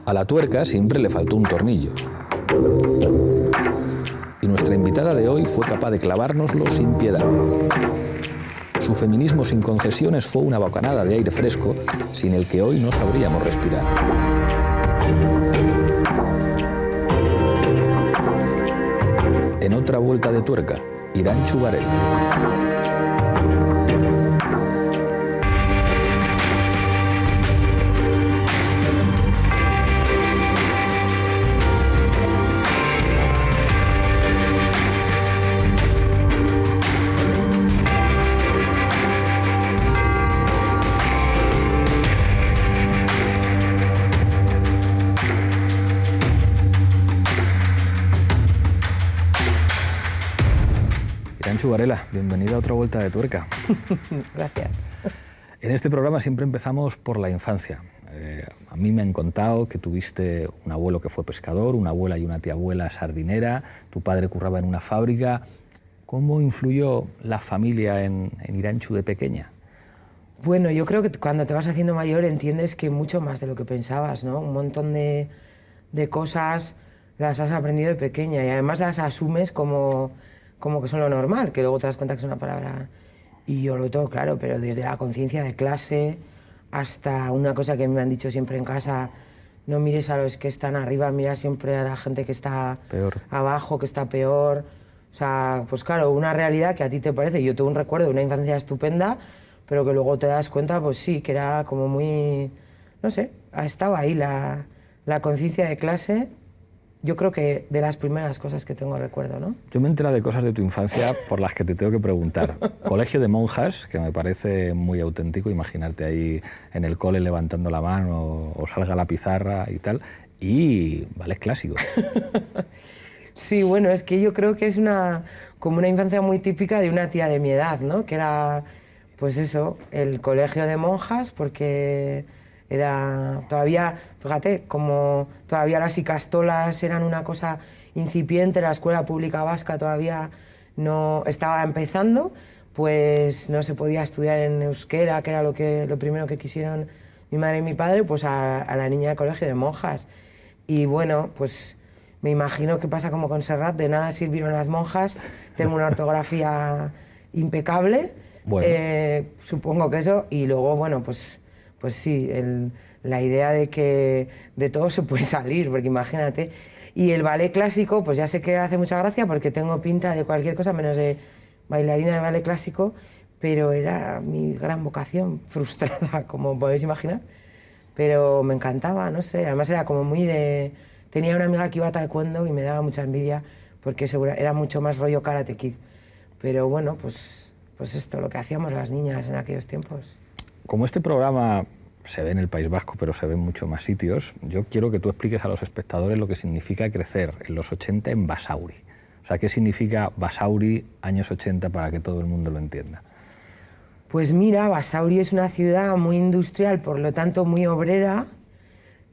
A la tuerca siempre le faltó un tornillo. Y nuestra invitada de hoy fue capaz de clavárnoslo sin piedad. Su feminismo sin concesiones fue una bocanada de aire fresco sin el que hoy no sabríamos respirar. En otra vuelta de tuerca, Irantxu Varela. Irantxu Varela, bienvenida a otra vuelta de tuerca. Gracias. En este programa siempre empezamos por la infancia. A mí me han contado que tuviste un abuelo que fue pescador, una abuela y una tía abuela sardinera, tu padre curraba en una fábrica. ¿Cómo influyó la familia en Irantxu de pequeña? Bueno, yo creo que cuando te vas haciendo mayor entiendes que mucho más de lo que pensabas, ¿no? Un montón de cosas las has aprendido de pequeña y además las asumes como que son lo normal, que luego te das cuenta que es una palabra. Y yo lo tengo claro, pero desde la conciencia de clase hasta una cosa que me han dicho siempre en casa: no mires a los que están arriba, mira siempre a la gente que está peor abajo, que está peor. O sea, pues claro, una realidad que a ti te parece. Yo tengo un recuerdo de una infancia estupenda, pero que luego te das cuenta, pues sí, que era como muy... No sé, estaba ahí la conciencia de clase. Yo creo que de las primeras cosas que tengo recuerdo, ¿no? Yo me he enterado de cosas de tu infancia por las que te tengo que preguntar. Colegio de monjas, que me parece muy auténtico, imaginarte ahí en el cole levantando la mano o salga la pizarra y tal, y ballet clásico. Sí, bueno, es que yo creo que es como una infancia muy típica de una tía de mi edad, ¿no? Que era, pues eso, el colegio de monjas, porque... era todavía, fíjate, como todavía las icastolas eran una cosa incipiente, la escuela pública vasca todavía no estaba empezando, pues no se podía estudiar en euskera, que era lo primero que quisieron mi madre y mi padre, pues a la niña del colegio de monjas. Y bueno, pues me imagino que pasa como con Serrat, de nada sirvieron las monjas, tengo una ortografía impecable, bueno. Supongo que eso, y luego, bueno, pues sí, la idea de que de todo se puede salir, porque imagínate. Y el ballet clásico, pues ya sé que hace mucha gracia porque tengo pinta de cualquier cosa menos de bailarina de ballet clásico, pero era mi gran vocación, frustrada, como podéis imaginar. Pero me encantaba, no sé, además era como muy de... Tenía una amiga que iba a taekwondo y me daba mucha envidia porque era mucho más rollo Karate Kid. Pero bueno, pues esto, lo que hacíamos las niñas en aquellos tiempos. Como este programa se ve en el País Vasco, pero se ve en muchos más sitios, yo quiero que tú expliques a los espectadores lo que significa crecer en los 80 en Basauri. O sea, ¿qué significa Basauri años 80 para que todo el mundo lo entienda? Pues mira, Basauri es una ciudad muy industrial, por lo tanto muy obrera,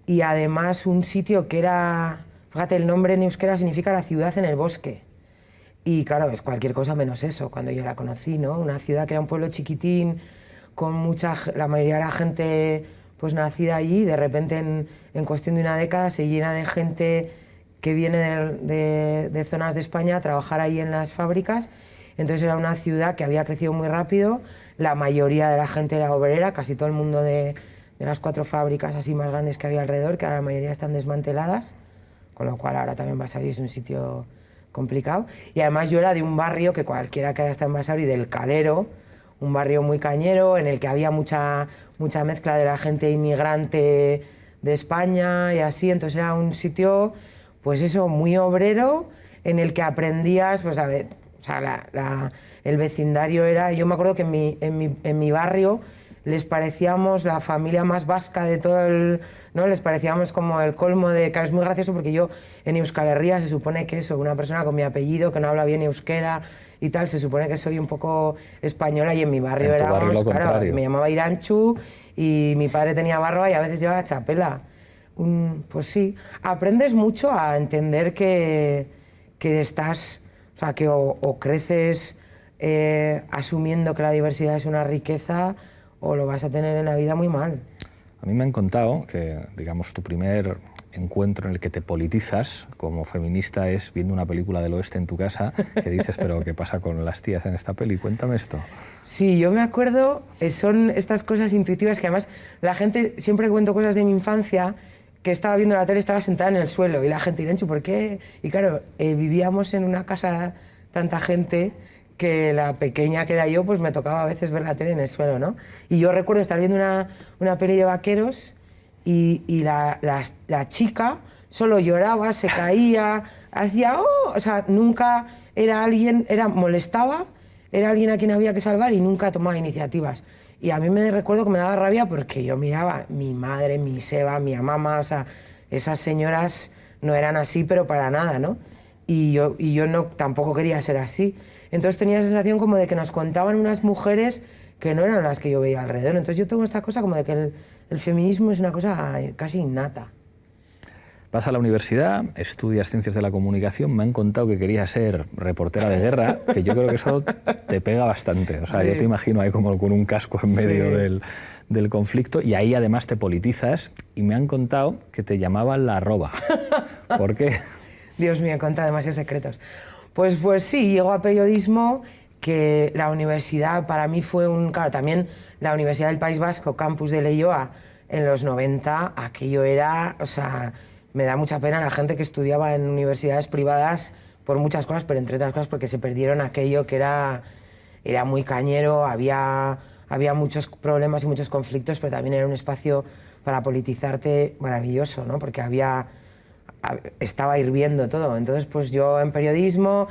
y además un sitio que era... Fíjate, el nombre en euskera significa la ciudad en el bosque. Y claro, es cualquier cosa menos eso, cuando yo la conocí, ¿no? Una ciudad que era un pueblo chiquitín, con la mayoría de la gente pues nacida allí, de repente en cuestión de una década se llena de gente que viene de zonas de España a trabajar ahí en las fábricas. Entonces era una ciudad que había crecido muy rápido, la mayoría de la gente era obrera, casi todo el mundo de las 4 fábricas así más grandes que había alrededor, que ahora la mayoría están desmanteladas, con lo cual ahora también Basauri es un sitio complicado. Y además yo era de un barrio que cualquiera que haya estado en Basauri, del Calero, un barrio muy cañero en el que había mucha mezcla de la gente inmigrante de España y así, entonces era un sitio, pues eso, muy obrero, en el que aprendías, pues a ver, o sea, el vecindario era, yo me acuerdo que en mi barrio les parecíamos la familia más vasca de todo el... ¿no? Les parecíamos como el colmo de... Claro, es muy gracioso porque yo en Euskal Herria se supone que eso, una persona con mi apellido, que no habla bien euskera y tal, se supone que soy un poco española, y en mi barrio era... éramos, claro, me llamaba Irantxu y mi padre tenía barba y a veces llevaba chapela. Pues sí, aprendes mucho a entender que estás... O sea, que o creces asumiendo que la diversidad es una riqueza, o lo vas a tener en la vida muy mal. A mí me han contado que, digamos, tu primer encuentro en el que te politizas como feminista es viendo una película del oeste en tu casa, que dices, pero ¿qué pasa con las tías en esta peli? Cuéntame esto. Sí, yo me acuerdo, son estas cosas intuitivas que además la gente, siempre cuento cosas de mi infancia, que estaba viendo la tele, estaba sentada en el suelo y la gente, Irenchu, ¿por qué? Y claro, vivíamos en una casa tanta gente que la pequeña que era yo, pues me tocaba a veces ver la tele en el suelo, ¿no? Y yo recuerdo estar viendo una peli de vaqueros y la chica solo lloraba, se caía, hacía ¡oh! O sea, nunca era alguien, molestaba, era alguien a quien había que salvar y nunca tomaba iniciativas. Y a mí me recuerdo que me daba rabia porque yo miraba mi madre, mi Seba, mi mamá, o sea, esas señoras no eran así, pero para nada, ¿no? Y yo no, tampoco quería ser así. Entonces tenía la sensación como de que nos contaban unas mujeres que no eran las que yo veía alrededor. Entonces yo tengo esta cosa como de que el feminismo es una cosa casi innata. Vas a la universidad, estudias Ciencias de la Comunicación, me han contado que querías ser reportera de guerra, que yo creo que eso te pega bastante. O sea, sí. Yo te imagino ahí como con un casco en medio del conflicto y ahí además te politizas y me han contado que te llamaban la arroba. ¿Por qué? Dios mío, he contado demasiados secretos. Pues sí, llego a periodismo, que la universidad para mí fue claro, también la Universidad del País Vasco, campus de Leioa, en los 90, aquello era, o sea, me da mucha pena la gente que estudiaba en universidades privadas por muchas cosas, pero entre otras cosas porque se perdieron aquello que era muy cañero, había muchos problemas y muchos conflictos, pero también era un espacio para politizarte maravilloso, ¿no? Porque estaba hirviendo todo. Entonces, pues yo en periodismo,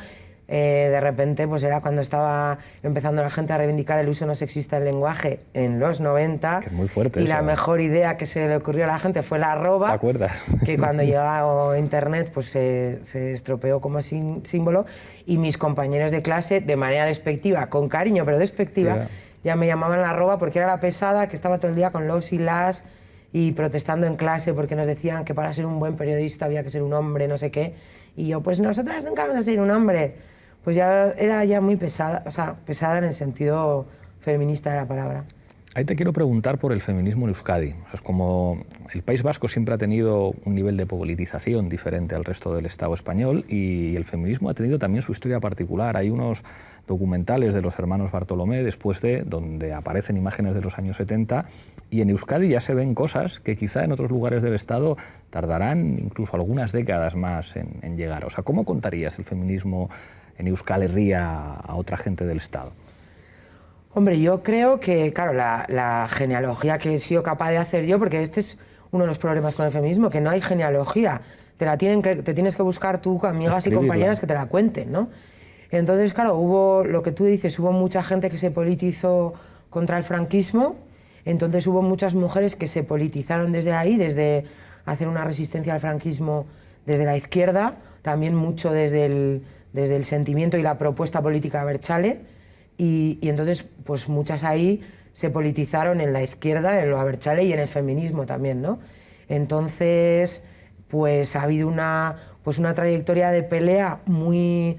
de repente, pues era cuando estaba empezando la gente a reivindicar el uso no sexista del lenguaje en los 90. Que es muy fuerte. Y eso, la mejor idea que se le ocurrió a la gente fue la arroba. ¿Te acuerdas? Que cuando llegó internet, pues se estropeó como símbolo. Y mis compañeros de clase, de manera despectiva, con cariño, pero despectiva, ya me llamaban la arroba porque era la pesada que estaba todo el día con los y las y protestando en clase porque nos decían que para ser un buen periodista había que ser un hombre, no sé qué. Y yo, pues nosotras nunca vamos a ser un hombre. Pues ya era ya muy pesada, o sea, pesada en el sentido feminista de la palabra. Ahí te quiero preguntar por el feminismo en Euskadi. O sea, es como el País Vasco siempre ha tenido un nivel de politización diferente al resto del Estado español y el feminismo ha tenido también su historia particular. Hay unos documentales de los hermanos Bartolomé donde aparecen imágenes de los años 70 y en Euskadi ya se ven cosas que quizá en otros lugares del Estado tardarán incluso algunas décadas más en llegar. O sea, ¿cómo contarías el feminismo en Euskal Herria a otra gente del Estado? Hombre, yo creo que, claro, la genealogía que he sido capaz de hacer yo, porque este es uno de los problemas con el feminismo, que no hay genealogía, te tienes que buscar tú, amigas y compañeras que te la cuenten, ¿no? Entonces, claro, hubo, lo que tú dices, hubo mucha gente que se politizó contra el franquismo, entonces hubo muchas mujeres que se politizaron desde ahí, desde hacer una resistencia al franquismo desde la izquierda, también mucho desde el sentimiento y la propuesta política de Abertzale, y entonces pues muchas ahí se politizaron en la izquierda, en lo Abertzale y en el feminismo también, ¿no? Entonces pues ha habido una trayectoria de pelea muy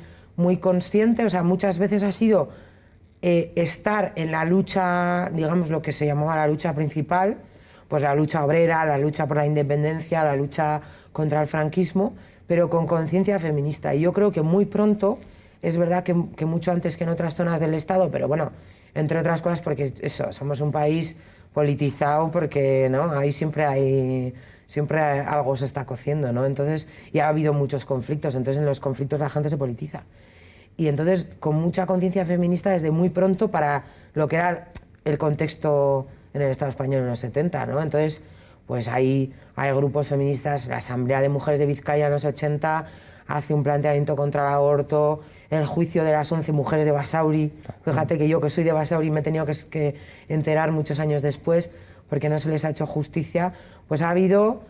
consciente, o sea, muchas veces ha sido estar en la lucha, digamos lo que se llamaba la lucha principal, pues la lucha obrera, la lucha por la independencia, la lucha contra el franquismo, pero con conciencia feminista. Y yo creo que muy pronto, es verdad que mucho antes que en otras zonas del Estado, pero bueno, entre otras cosas porque eso, somos un país politizado porque ¿no? Ahí siempre algo se está cociendo, ¿no? Entonces, y ha habido muchos conflictos, entonces en los conflictos la gente se politiza. Y entonces, con mucha conciencia feminista desde muy pronto para lo que era el contexto en el Estado español en los 70, ¿no? Entonces, pues hay grupos feministas, la Asamblea de Mujeres de Vizcaya en los 80 hace un planteamiento contra el aborto, el juicio de las 11 mujeres de Basauri, fíjate que yo que soy de Basauri me he tenido que enterar muchos años después porque no se les ha hecho justicia, pues ha habido,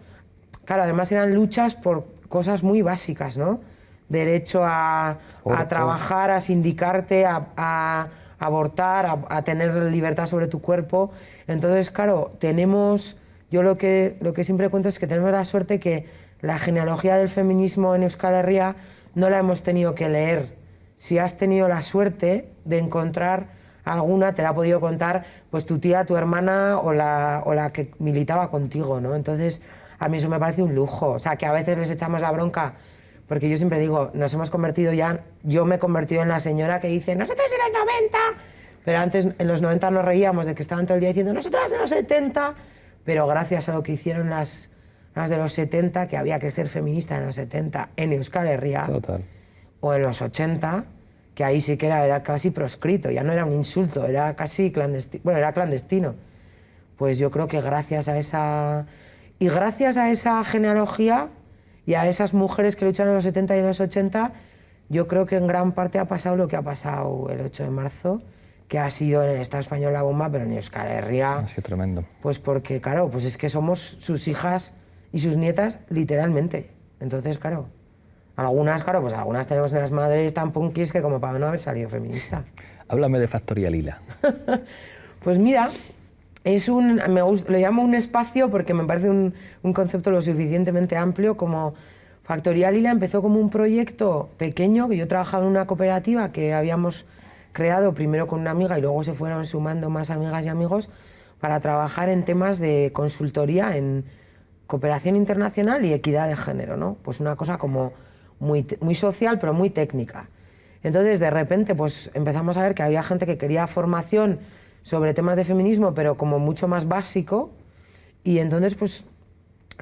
claro, además eran luchas por cosas muy básicas, ¿no? Derecho a trabajar, a sindicarte, a abortar, a tener libertad sobre tu cuerpo. Entonces, claro, yo lo que siempre cuento es que tenemos la suerte que la genealogía del feminismo en Euskal Herria no la hemos tenido que leer. Si has tenido la suerte de encontrar alguna te la ha podido contar pues tu tía, tu hermana o la que militaba contigo, ¿no? Entonces, a mí eso me parece un lujo. O sea, que a veces les echamos la bronca, porque yo siempre digo, nos hemos convertido ya, yo me he convertido en la señora que dice, nosotros en los 90, pero antes en los 90 nos reíamos de que estaban todo el día diciendo, nosotros en los 70, pero gracias a lo que hicieron las de los 70, que había que ser feminista en los 70 en Euskal Herria, Total. o en los 80, que ahí sí que era casi proscrito, ya no era un insulto, era casi clandestino, bueno, era clandestino. Pues yo creo que gracias a esa genealogía y a esas mujeres que lucharon en los 70 y en los 80, yo creo que en gran parte ha pasado lo que ha pasado el 8 de marzo, que ha sido en el Estado español la bomba, pero en Euskal Herria... Ha sido tremendo. Pues porque, claro, pues es que somos sus hijas y sus nietas, literalmente. Entonces, claro, algunas tenemos unas madres tan punkis que como para no haber salido feminista. Háblame de Factoría Lila. Pues mira, lo llamo un espacio porque me parece un concepto lo suficientemente amplio como... Factoría Lila empezó como un proyecto pequeño, que yo trabajaba en una cooperativa que habíamos creado primero con una amiga y luego se fueron sumando más amigas y amigos para trabajar en temas de consultoría en cooperación internacional y equidad de género, ¿no? Pues una cosa como muy social, pero muy técnica. Entonces, de repente, pues empezamos a ver que había gente que quería formación sobre temas de feminismo, pero como mucho más básico, y entonces, pues,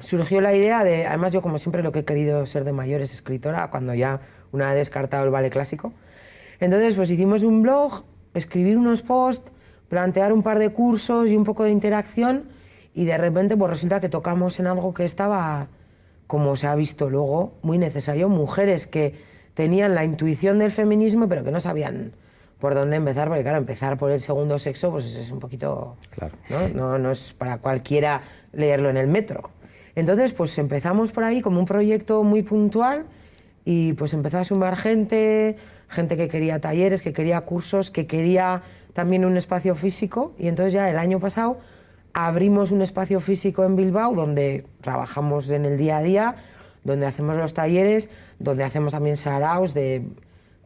surgió la idea de, además yo como siempre lo que he querido ser de mayor es escritora, cuando ya una vez descartado el ballet clásico. Entonces, pues hicimos un blog, escribir unos posts, plantear un par de cursos y un poco de interacción, y de repente pues resulta que tocamos en algo que estaba, como se ha visto luego, muy necesario. Mujeres que tenían la intuición del feminismo, pero que no sabían por dónde empezar, porque claro, empezar por el segundo sexo pues es un poquito... Claro. No es para cualquiera leerlo en el metro. Entonces, pues empezamos por ahí como un proyecto muy puntual y pues empezó a sumar gente que quería talleres, que quería cursos, que quería también un espacio físico, y entonces ya el año pasado abrimos un espacio físico en Bilbao donde trabajamos en el día a día, donde hacemos los talleres, donde hacemos también saraos de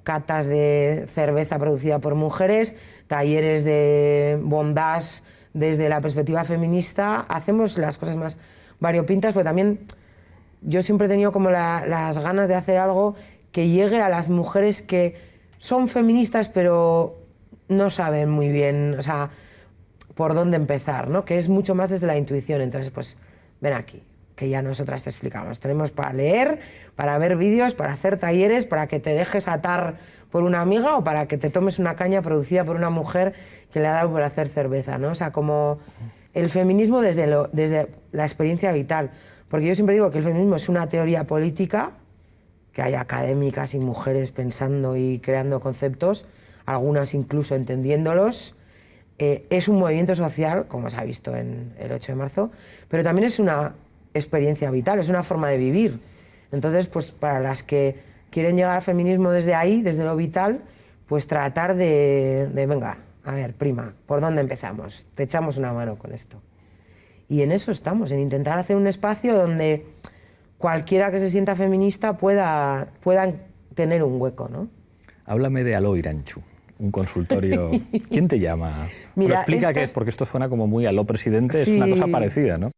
catas de cerveza producida por mujeres, talleres de bondage desde la perspectiva feminista. Hacemos las cosas más variopintas, pero también yo siempre he tenido como las ganas de hacer algo que llegue a las mujeres que son feministas pero no saben muy bien, o sea, por dónde empezar, ¿no? Que es mucho más desde la intuición. Entonces, pues ven aquí, que ya nosotras te explicamos. Tenemos para leer, para ver vídeos, para hacer talleres, para que te dejes atar por una amiga o para que te tomes una caña producida por una mujer que le ha dado por hacer cerveza, ¿no? O sea, como el feminismo desde la experiencia vital. Porque yo siempre digo que el feminismo es una teoría política, que hay académicas y mujeres pensando y creando conceptos, algunas incluso entendiéndolos. Es un movimiento social, como se ha visto en el 8 de marzo, pero también es una experiencia vital, es una forma de vivir. Entonces, pues para las que quieren llegar al feminismo desde ahí, desde lo vital, pues tratar de venga, a ver, prima, ¿por dónde empezamos? Te echamos una mano con esto. Y en eso estamos, en intentar hacer un espacio donde cualquiera que se sienta feminista pueda tener un hueco, ¿no? Háblame de Aló Irantxu, un consultorio. ¿Quién te llama? Mira, explica qué es, porque esto suena como muy Aló Presidente, sí. Es una cosa parecida, ¿no?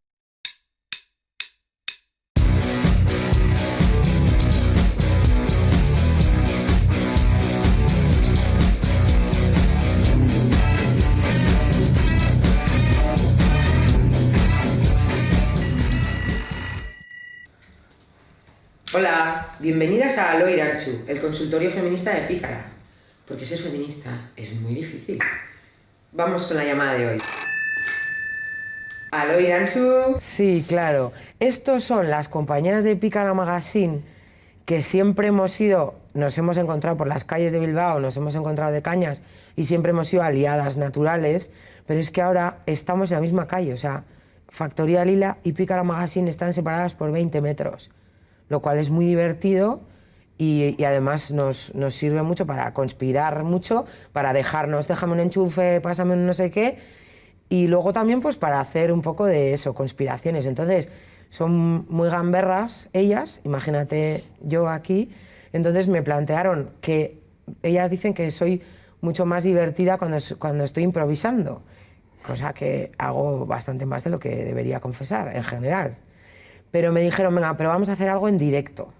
Hola, bienvenidas a Aló Irantxu, el consultorio feminista de Pícara. Porque ser feminista es muy difícil. Vamos con la llamada de hoy. ¿Aló Irantxu? Sí, claro. Estos son las compañeras de Pícara Magazine que siempre nos hemos encontrado por las calles de Bilbao, nos hemos encontrado de cañas y siempre hemos sido aliadas naturales, pero es que ahora estamos en la misma calle, o sea, Factoría Lila y Pícara Magazine están separadas por 20 metros. Lo cual es muy divertido y además nos sirve mucho para conspirar mucho, para dejarnos, déjame un enchufe, pásame un no sé qué, y luego también pues para hacer un poco de eso, conspiraciones. Entonces son muy gamberras ellas, imagínate yo aquí, entonces me plantearon que ellas dicen que soy mucho más divertida cuando estoy improvisando, cosa que hago bastante más de lo que debería confesar, en general. Pero me dijeron, venga, pero vamos a hacer algo en directo,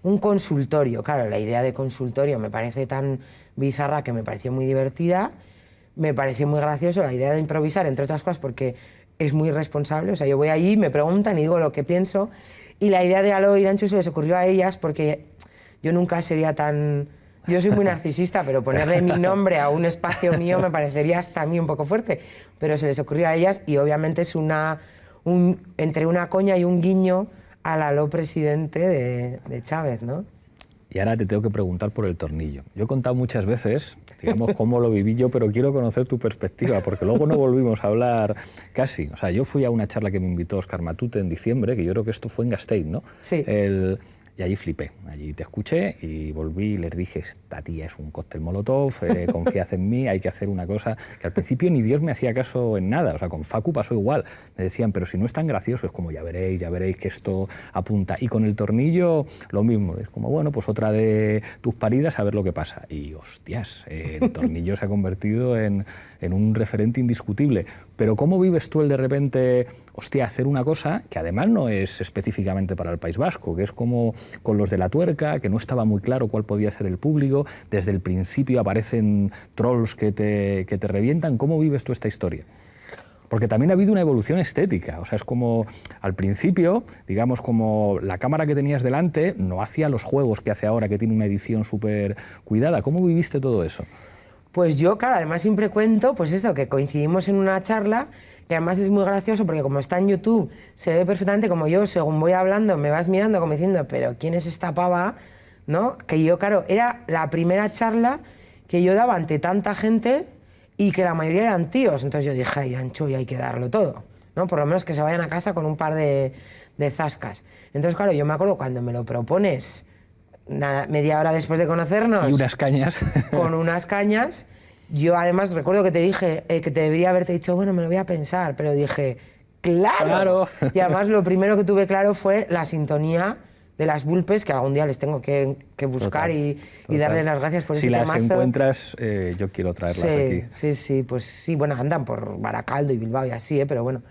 un consultorio. Claro, la idea de consultorio me parece tan bizarra que me pareció muy divertida, me pareció muy gracioso la idea de improvisar, entre otras cosas porque es muy responsable, o sea, yo voy allí, me preguntan y digo lo que pienso, y la idea de Alo y Irantxu se les ocurrió a ellas porque yo nunca sería tan... Yo soy muy narcisista, pero ponerle mi nombre a un espacio mío me parecería hasta a mí un poco fuerte, pero se les ocurrió a ellas y obviamente es entre una coña y un guiño al Alo presidente de Chávez, ¿no? Y ahora te tengo que preguntar por el tornillo. Yo he contado muchas veces, digamos, cómo lo viví yo, pero quiero conocer tu perspectiva, porque luego no volvimos a hablar casi. O sea, yo fui a una charla que me invitó Óscar Matute en diciembre, que yo creo que esto fue en Gasteiz, ¿no? Sí. Y allí flipé, allí te escuché y volví y les dije, esta tía es un cóctel molotov, confiad en mí, hay que hacer una cosa, que al principio ni Dios me hacía caso en nada, o sea, con Facu pasó igual, me decían, pero si no es tan gracioso, es como ya veréis que esto apunta, y con el tornillo lo mismo, es como, bueno, pues otra de tus paridas a ver lo que pasa, y hostias, el tornillo se ha convertido en un referente indiscutible, pero ¿cómo vives tú el de repente, hostia, hacer una cosa que además no es específicamente para el País Vasco, que es como con los de La Tuerca, que no estaba muy claro cuál podía ser el público, desde el principio aparecen trolls que te revientan, ¿cómo vives tú esta historia? Porque también ha habido una evolución estética, o sea, es como al principio, digamos, como la cámara que tenías delante no hacía los juegos que hace ahora, que tiene una edición súper cuidada. ¿Cómo viviste todo eso? Pues yo, claro, además siempre cuento, pues eso, que coincidimos en una charla, que además es muy gracioso porque como está en YouTube, se ve perfectamente como yo, según voy hablando, me vas mirando como diciendo, pero ¿quién es esta pava? ¿No? Que yo, claro, era la primera charla que yo daba ante tanta gente y que la mayoría eran tíos. Entonces yo dije, ay, Ancho, y hay que darlo todo, ¿no? Por lo menos que se vayan a casa con un par de zascas. Entonces, claro, yo me acuerdo cuando me lo propones, nada, media hora después de conocernos... Y unas cañas. Con unas cañas. Yo además recuerdo que te dije que te debería haberte dicho, bueno, me lo voy a pensar, pero dije, ¡claro! Y además lo primero que tuve claro fue la sintonía de las Vulpes, que algún día les tengo que buscar y darles las gracias por ese temazo. Si las encuentras, yo quiero traerlas aquí. Sí, pues sí, bueno, andan por Baracaldo y Bilbao y así, pero bueno.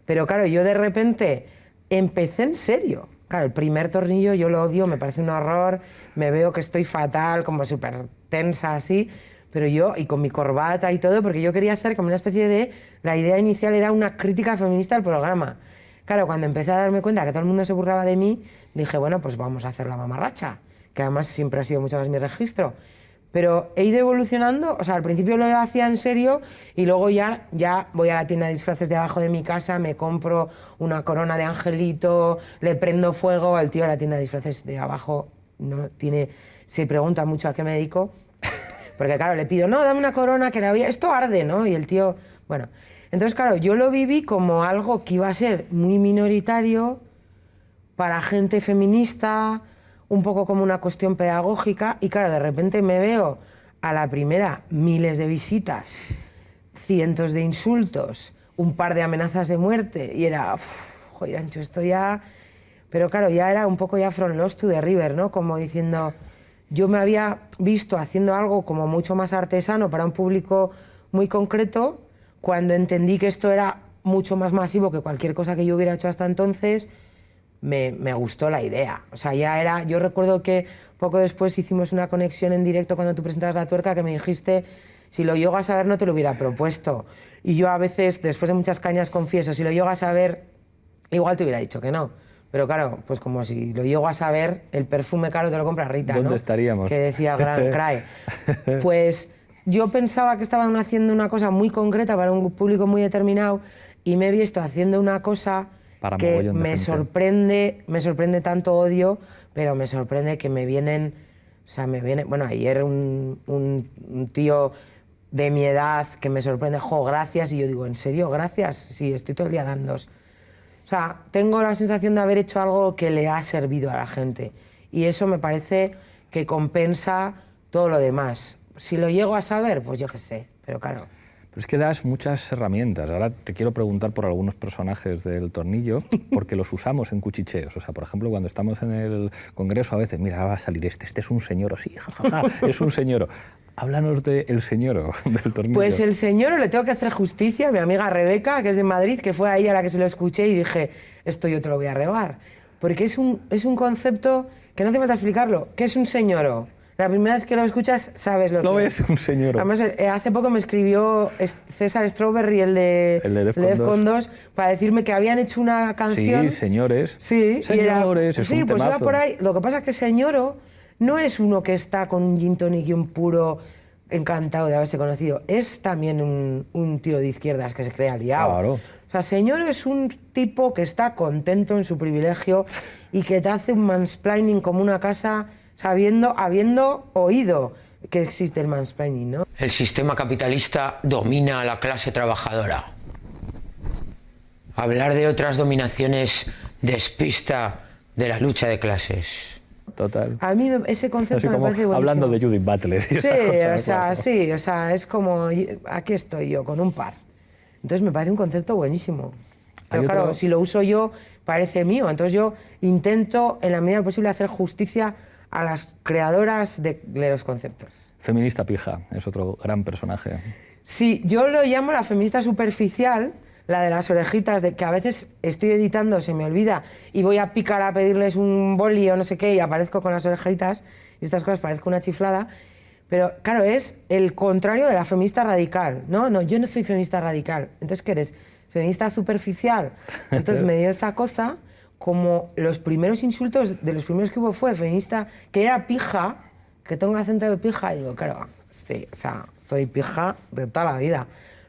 Pero claro, yo de repente empecé en serio. Claro, el primer tornillo yo lo odio, me parece un horror, me veo que estoy fatal, como súper tensa así, pero yo, y con mi corbata y todo, porque yo quería hacer como una especie de... La idea inicial era una crítica feminista al programa. Claro, cuando empecé a darme cuenta que todo el mundo se burlaba de mí, dije, bueno, pues vamos a hacer la mamarracha, que además siempre ha sido mucho más mi registro. Pero he ido evolucionando, o sea, al principio lo hacía en serio y luego ya voy a la tienda de disfraces de abajo de mi casa, me compro una corona de angelito, le prendo fuego, al tío de la tienda de disfraces de abajo se pregunta mucho a qué me dedico, porque claro, le pido, no, dame una corona que la voy a... Esto arde, ¿no? Y el tío, bueno... Entonces, claro, yo lo viví como algo que iba a ser muy minoritario para gente feminista, un poco como una cuestión pedagógica, y claro, de repente me veo a la primera miles de visitas, cientos de insultos, un par de amenazas de muerte, y era, joder, Ancho, esto ya... Pero claro, ya era un poco ya from lost to the river, ¿no? Como diciendo, yo me había visto haciendo algo como mucho más artesano para un público muy concreto, cuando entendí que esto era mucho más masivo que cualquier cosa que yo hubiera hecho hasta entonces, me gustó la idea. O sea, ya era... Yo recuerdo que poco después hicimos una conexión en directo cuando tú presentabas La Tuerca, que me dijiste, si lo llego a saber no te lo hubiera propuesto. Y yo a veces, después de muchas cañas, confieso, si lo llego a saber, igual te hubiera dicho que no. Pero claro, pues como si lo llego a saber, el perfume caro te lo compra Rita, ¿no? ¿Dónde estaríamos? Que decía el gran Crae. Pues... Yo pensaba que estaban haciendo una cosa muy concreta para un público muy determinado y me he visto haciendo una cosa para que me sorprende tanto odio, pero me sorprende que me vienen... O sea, bueno, ayer un tío de mi edad que me sorprende, gracias, y yo digo, ¿en serio? ¿Gracias? Sí, estoy todo el día dándos. O sea, tengo la sensación de haber hecho algo que le ha servido a la gente y eso me parece que compensa todo lo demás. Si lo llego a saber, pues yo qué sé, pero claro. Pero es que das muchas herramientas. Ahora te quiero preguntar por algunos personajes del tornillo, porque los usamos en cuchicheos. O sea, por ejemplo, cuando estamos en el congreso a veces, mira, va a salir este es un señor, o sí, jajaja, es un señor. Háblanos del señoro, del tornillo. Pues el señor le tengo que hacer justicia, mi amiga Rebeca, que es de Madrid, que fue a ella a la que se lo escuché y dije, esto yo te lo voy a rebar. Porque es un concepto que no hace falta explicarlo. ¿Qué es un señoro? La primera vez que lo escuchas sabes lo que No es. es un señoro. Además, hace poco me escribió César Strawberry, el de Defcon 2, para decirme que habían hecho una canción... Sí, señores. Sí, señores, es sí, un pues temazo. iba por ahí. Lo que pasa es que señoro no es uno que está con un gin tonic y un puro encantado de haberse conocido. Es también un tío de izquierdas que se crea liado. Claro. O sea, señor es un tipo que está contento en su privilegio y que te hace un mansplaining como una casa habiendo oído que existe el mansplaining, ¿no? El sistema capitalista domina a la clase trabajadora. Hablar de otras dominaciones despista de la lucha de clases. Total. A mí ese concepto Así me como parece buenísimo. hablando de Judith Butler. Y Sí, esas cosas, claro. o sea, es como, aquí estoy yo, con un par. Entonces me parece un concepto buenísimo. Pero Hay claro, otro- si lo uso yo, parece mío. Entonces yo intento, en la medida posible, hacer justicia a las creadoras de los conceptos. Feminista pija, es otro gran personaje. Sí, yo lo llamo la feminista superficial, la de las orejitas, de que a veces estoy editando, se me olvida, y voy a picar a pedirles un boli o no sé qué, y aparezco con las orejitas, y estas cosas parezco una chiflada. Pero claro, es el contrario de la feminista radical. No, yo no soy feminista radical. Entonces, ¿qué eres? Feminista superficial. Entonces me dio esa cosa, como los primeros insultos, de los primeros que hubo fue feminista, que era pija, que tengo acento de pija, y digo, claro, sí, o sea, soy pija de toda la vida.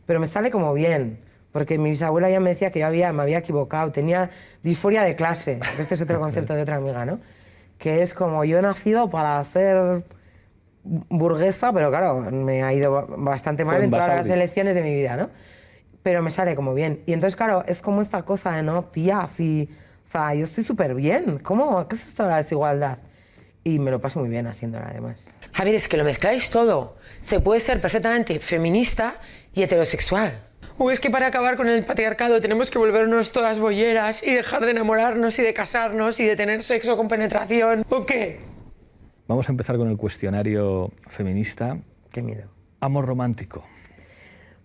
Pero me sale como bien, porque mi bisabuela ya me decía que me había equivocado, tenía disforia de clase. Este es otro concepto de otra amiga, ¿no? Que es como, yo he nacido para ser burguesa, pero claro, me ha ido bastante mal en todas las elecciones de mi vida, ¿no? Pero me sale como bien. Y entonces, claro, es como esta cosa de, no, tía, sí, o sea, yo estoy súper bien. ¿Cómo? ¿Qué es esto de la desigualdad? Y me lo paso muy bien haciéndola, además. A ver, es que lo mezcláis todo. Se puede ser perfectamente feminista y heterosexual. ¿O es que para acabar con el patriarcado tenemos que volvernos todas bolleras y dejar de enamorarnos y de casarnos y de tener sexo con penetración? ¿O qué? Vamos a empezar con el cuestionario feminista. Qué miedo. Amor romántico.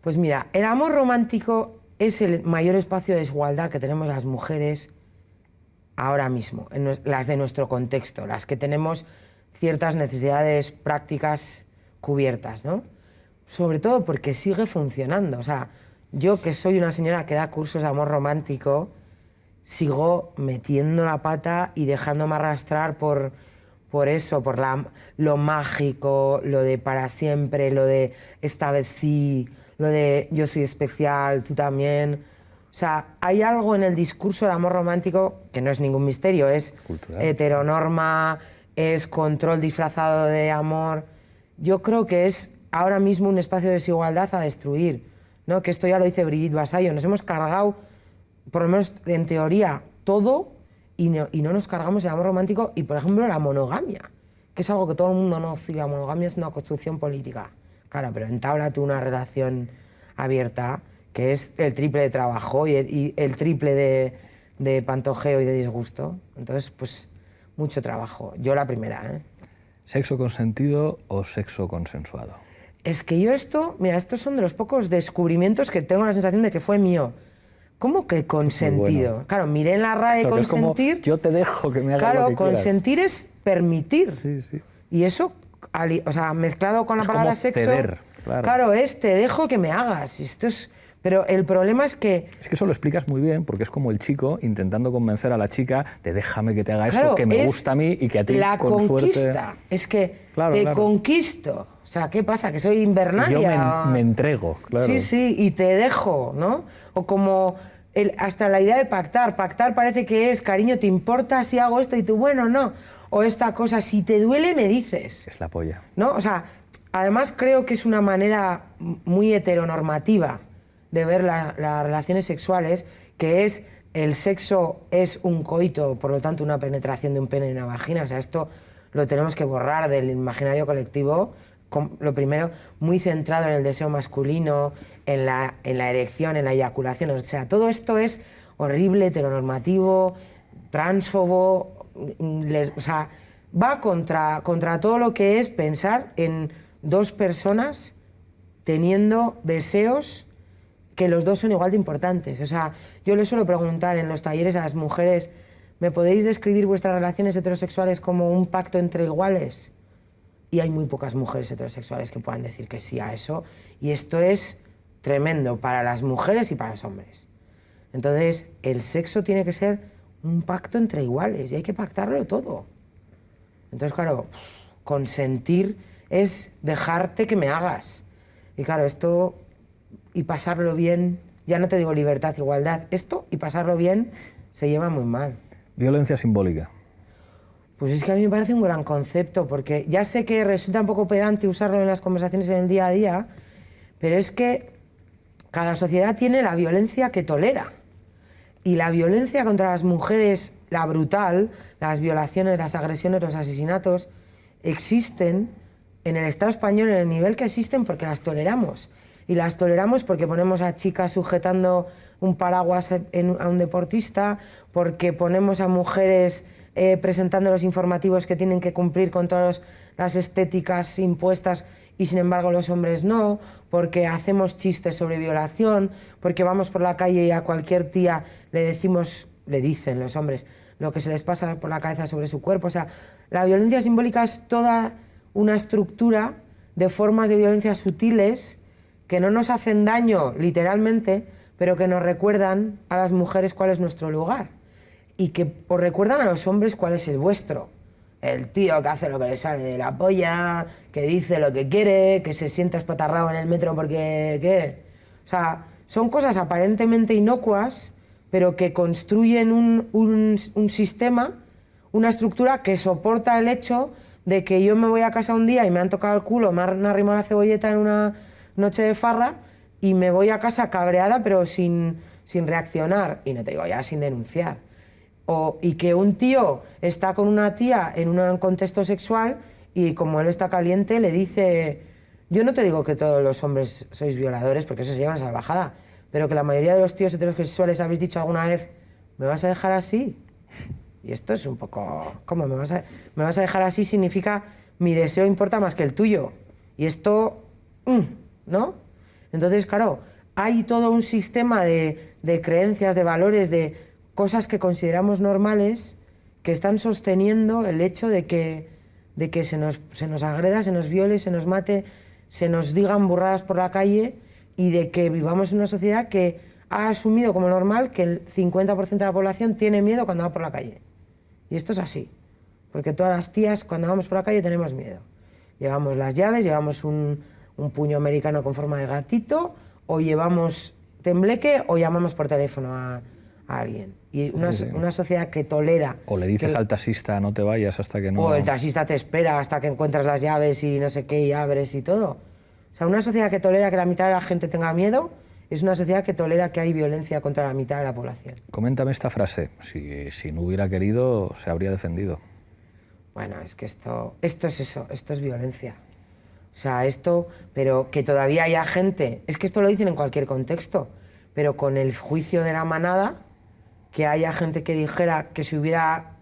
Pues mira, el amor romántico es el mayor espacio de desigualdad que tenemos las mujeres ahora mismo, las de nuestro contexto, las que tenemos ciertas necesidades prácticas cubiertas, ¿no? Sobre todo porque sigue funcionando. O sea, yo que soy una señora que da cursos de amor romántico, sigo metiendo la pata y dejándome arrastrar por eso, por lo mágico, lo de para siempre, lo de esta vez sí, lo de yo soy especial, tú también. O sea, hay algo en el discurso del amor romántico que no es ningún misterio, es cultural, heteronorma, es control disfrazado de amor. Yo creo que es ahora mismo un espacio de desigualdad a destruir, ¿no? Que esto ya lo dice Brigitte Vasallo. Nos hemos cargado, por lo menos en teoría, todo y no nos cargamos el amor romántico y, por ejemplo, la monogamia, que es algo que todo el mundo no sigue. La monogamia es una construcción política. Claro, pero entáblate una relación abierta, que es el triple de trabajo y el triple de pantojeo y de disgusto. Entonces, pues, mucho trabajo. Yo la primera, ¿eh? ¿Sexo consentido o sexo consensuado? Es que yo mira, estos son de los pocos descubrimientos que tengo la sensación de que fue mío. ¿Cómo que consentido? Bueno. Claro, miré en la RAE Claro, consentir. es como, yo te dejo que me hagas claro, lo que quieras. consentir es permitir. Sí, sí. Y eso, o sea, mezclado con la Es palabra como sexo. ceder, claro. Es te dejo que me hagas. Esto es. Pero el problema es que... Es que eso lo explicas muy bien, porque es como el chico intentando convencer a la chica de déjame que te haga claro, esto, que me es gusta a mí y que a ti la con conquista. suerte... Es que Claro, te claro. conquisto. O sea, ¿qué pasa? Que soy invernalia. Yo me entrego, claro. Sí, sí, y te dejo, ¿no? O como hasta la idea de pactar. Pactar parece que es, cariño, ¿te importa si hago esto? Y tú, bueno, no. O esta cosa, si te duele, me dices. Es la polla. ¿No? O sea, además creo que es una manera muy heteronormativa de ver las relaciones sexuales, que es el sexo es un coito, por lo tanto una penetración de un pene en una vagina. O sea, esto lo tenemos que borrar del imaginario colectivo. Lo primero, muy centrado en el deseo masculino, en la erección, en la eyaculación. O sea, todo esto es horrible, heteronormativo, transfobo, o sea, va contra todo lo que es pensar en dos personas teniendo deseos que los dos son igual de importantes. O sea, yo les suelo preguntar en los talleres a las mujeres, ¿me podéis describir vuestras relaciones heterosexuales como un pacto entre iguales? Y hay muy pocas mujeres heterosexuales que puedan decir que sí a eso. Y esto es tremendo para las mujeres y para los hombres. Entonces, el sexo tiene que ser un pacto entre iguales y hay que pactarlo todo. Entonces, claro, consentir es dejarte que me hagas. Y claro, esto y pasarlo bien, ya no te digo libertad, igualdad, esto y pasarlo bien se lleva muy mal. Violencia simbólica. Pues es que a mí me parece un gran concepto, porque ya sé que resulta un poco pedante usarlo en las conversaciones en el día a día, pero es que cada sociedad tiene la violencia que tolera. Y la violencia contra las mujeres, la brutal, las violaciones, las agresiones, los asesinatos, existen en el Estado español en el nivel que existen porque las toleramos. Y las toleramos porque ponemos a chicas sujetando un paraguas a un deportista, porque ponemos a mujeres presentando los informativos que tienen que cumplir con todas las estéticas impuestas y sin embargo los hombres no, porque hacemos chistes sobre violación, porque vamos por la calle y a cualquier tía le dicen los hombres lo que se les pasa por la cabeza sobre su cuerpo. O sea, la violencia simbólica es toda una estructura de formas de violencia sutiles que no nos hacen daño literalmente, pero que nos recuerdan a las mujeres cuál es nuestro lugar y que os recuerdan a los hombres cuál es el vuestro. El tío que hace lo que le sale de la polla, que dice lo que quiere, que se sienta espatarrado en el metro porque... ¿qué? O sea, son cosas aparentemente inocuas, pero que construyen un sistema, una estructura que soporta el hecho de que yo me voy a casa un día y me han tocado el culo, me han arrimado la cebolleta en una noche de farra y me voy a casa cabreada pero sin reaccionar, y no te digo ya sin denunciar. Y que un tío está con una tía en un contexto sexual y como él está caliente le dice, yo no te digo que todos los hombres sois violadores porque eso se llama salvajada, pero que la mayoría de los tíos heterosexuales habéis dicho alguna vez, ¿me vas a dejar así? Y esto es un poco, ¿cómo me vas a dejar así? Significa mi deseo importa más que el tuyo. Y esto, ¿no? Entonces, claro, hay todo un sistema de creencias, de valores, de cosas que consideramos normales que están sosteniendo el hecho de que se nos agreda, se nos viole, se nos mate, se nos digan burradas por la calle y de que vivamos en una sociedad que ha asumido como normal que el 50% de la población tiene miedo cuando va por la calle. Y esto es así, porque todas las tías cuando vamos por la calle tenemos miedo. Llevamos las llaves, llevamos un puño americano con forma de gatito, o llevamos tembleque o llamamos por teléfono a alguien. Y una sociedad que tolera... O le dices al taxista no te vayas hasta que no... O el taxista te espera hasta que encuentras las llaves y no sé qué y abres y todo. O sea, una sociedad que tolera que la mitad de la gente tenga miedo es una sociedad que tolera que hay violencia contra la mitad de la población. Coméntame esta frase. Si no hubiera querido, se habría defendido. Bueno, es que esto es eso, esto es violencia. O sea, pero que todavía haya gente... Es que esto lo dicen en cualquier contexto, pero con el juicio de la manada, que haya gente que dijera que se hubiera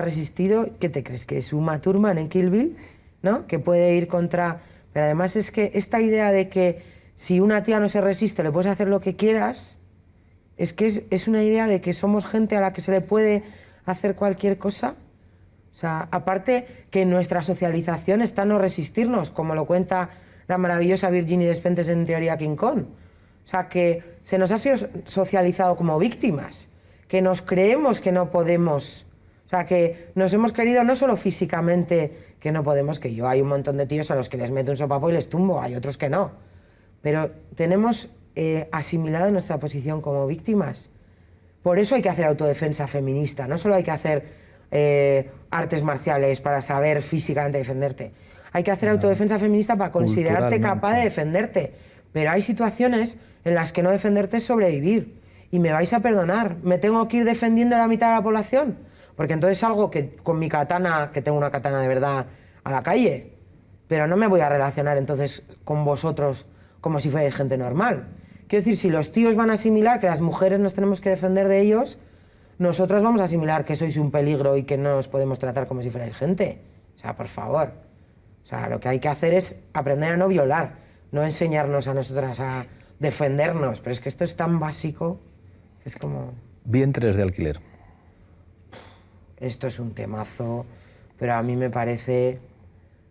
resistido, ¿qué te crees? ¿Que es Uma Thurman en Kill Bill? ¿No? Que puede ir contra... Pero además es que esta idea de que si una tía no se resiste le puedes hacer lo que quieras, es que es una idea de que somos gente a la que se le puede hacer cualquier cosa. O sea, aparte que nuestra socialización está no resistirnos, como lo cuenta la maravillosa Virginie Despentes en Teoría King Kong. O sea, que se nos ha sido socializado como víctimas, que nos creemos que no podemos. O sea, que nos hemos querido no solo físicamente que no podemos, que yo hay un montón de tíos a los que les meto un sopapo y les tumbo, hay otros que no. Pero tenemos asimilado nuestra posición como víctimas. Por eso hay que hacer autodefensa feminista, no solo hay que hacer artes marciales para saber físicamente defenderte. Hay que hacer autodefensa feminista para considerarte capaz de defenderte. Pero hay situaciones en las que no defenderte es sobrevivir. Y me vais a perdonar, ¿me tengo que ir defendiendo a la mitad de la población? Porque entonces salgo con mi katana, que tengo una katana de verdad, a la calle. Pero no me voy a relacionar entonces con vosotros como si fuerais gente normal. Quiero decir, si los tíos van a asimilar que las mujeres nos tenemos que defender de ellos, nosotros vamos a asimilar que sois un peligro y que no os podemos tratar como si fuerais gente. O sea, por favor. O O sea, lo que hay que hacer es aprender a no violar, no enseñarnos a nosotras a defendernos. Pero es que esto es tan básico, es como... Vientres de alquiler. Esto es un temazo, pero a mí me parece,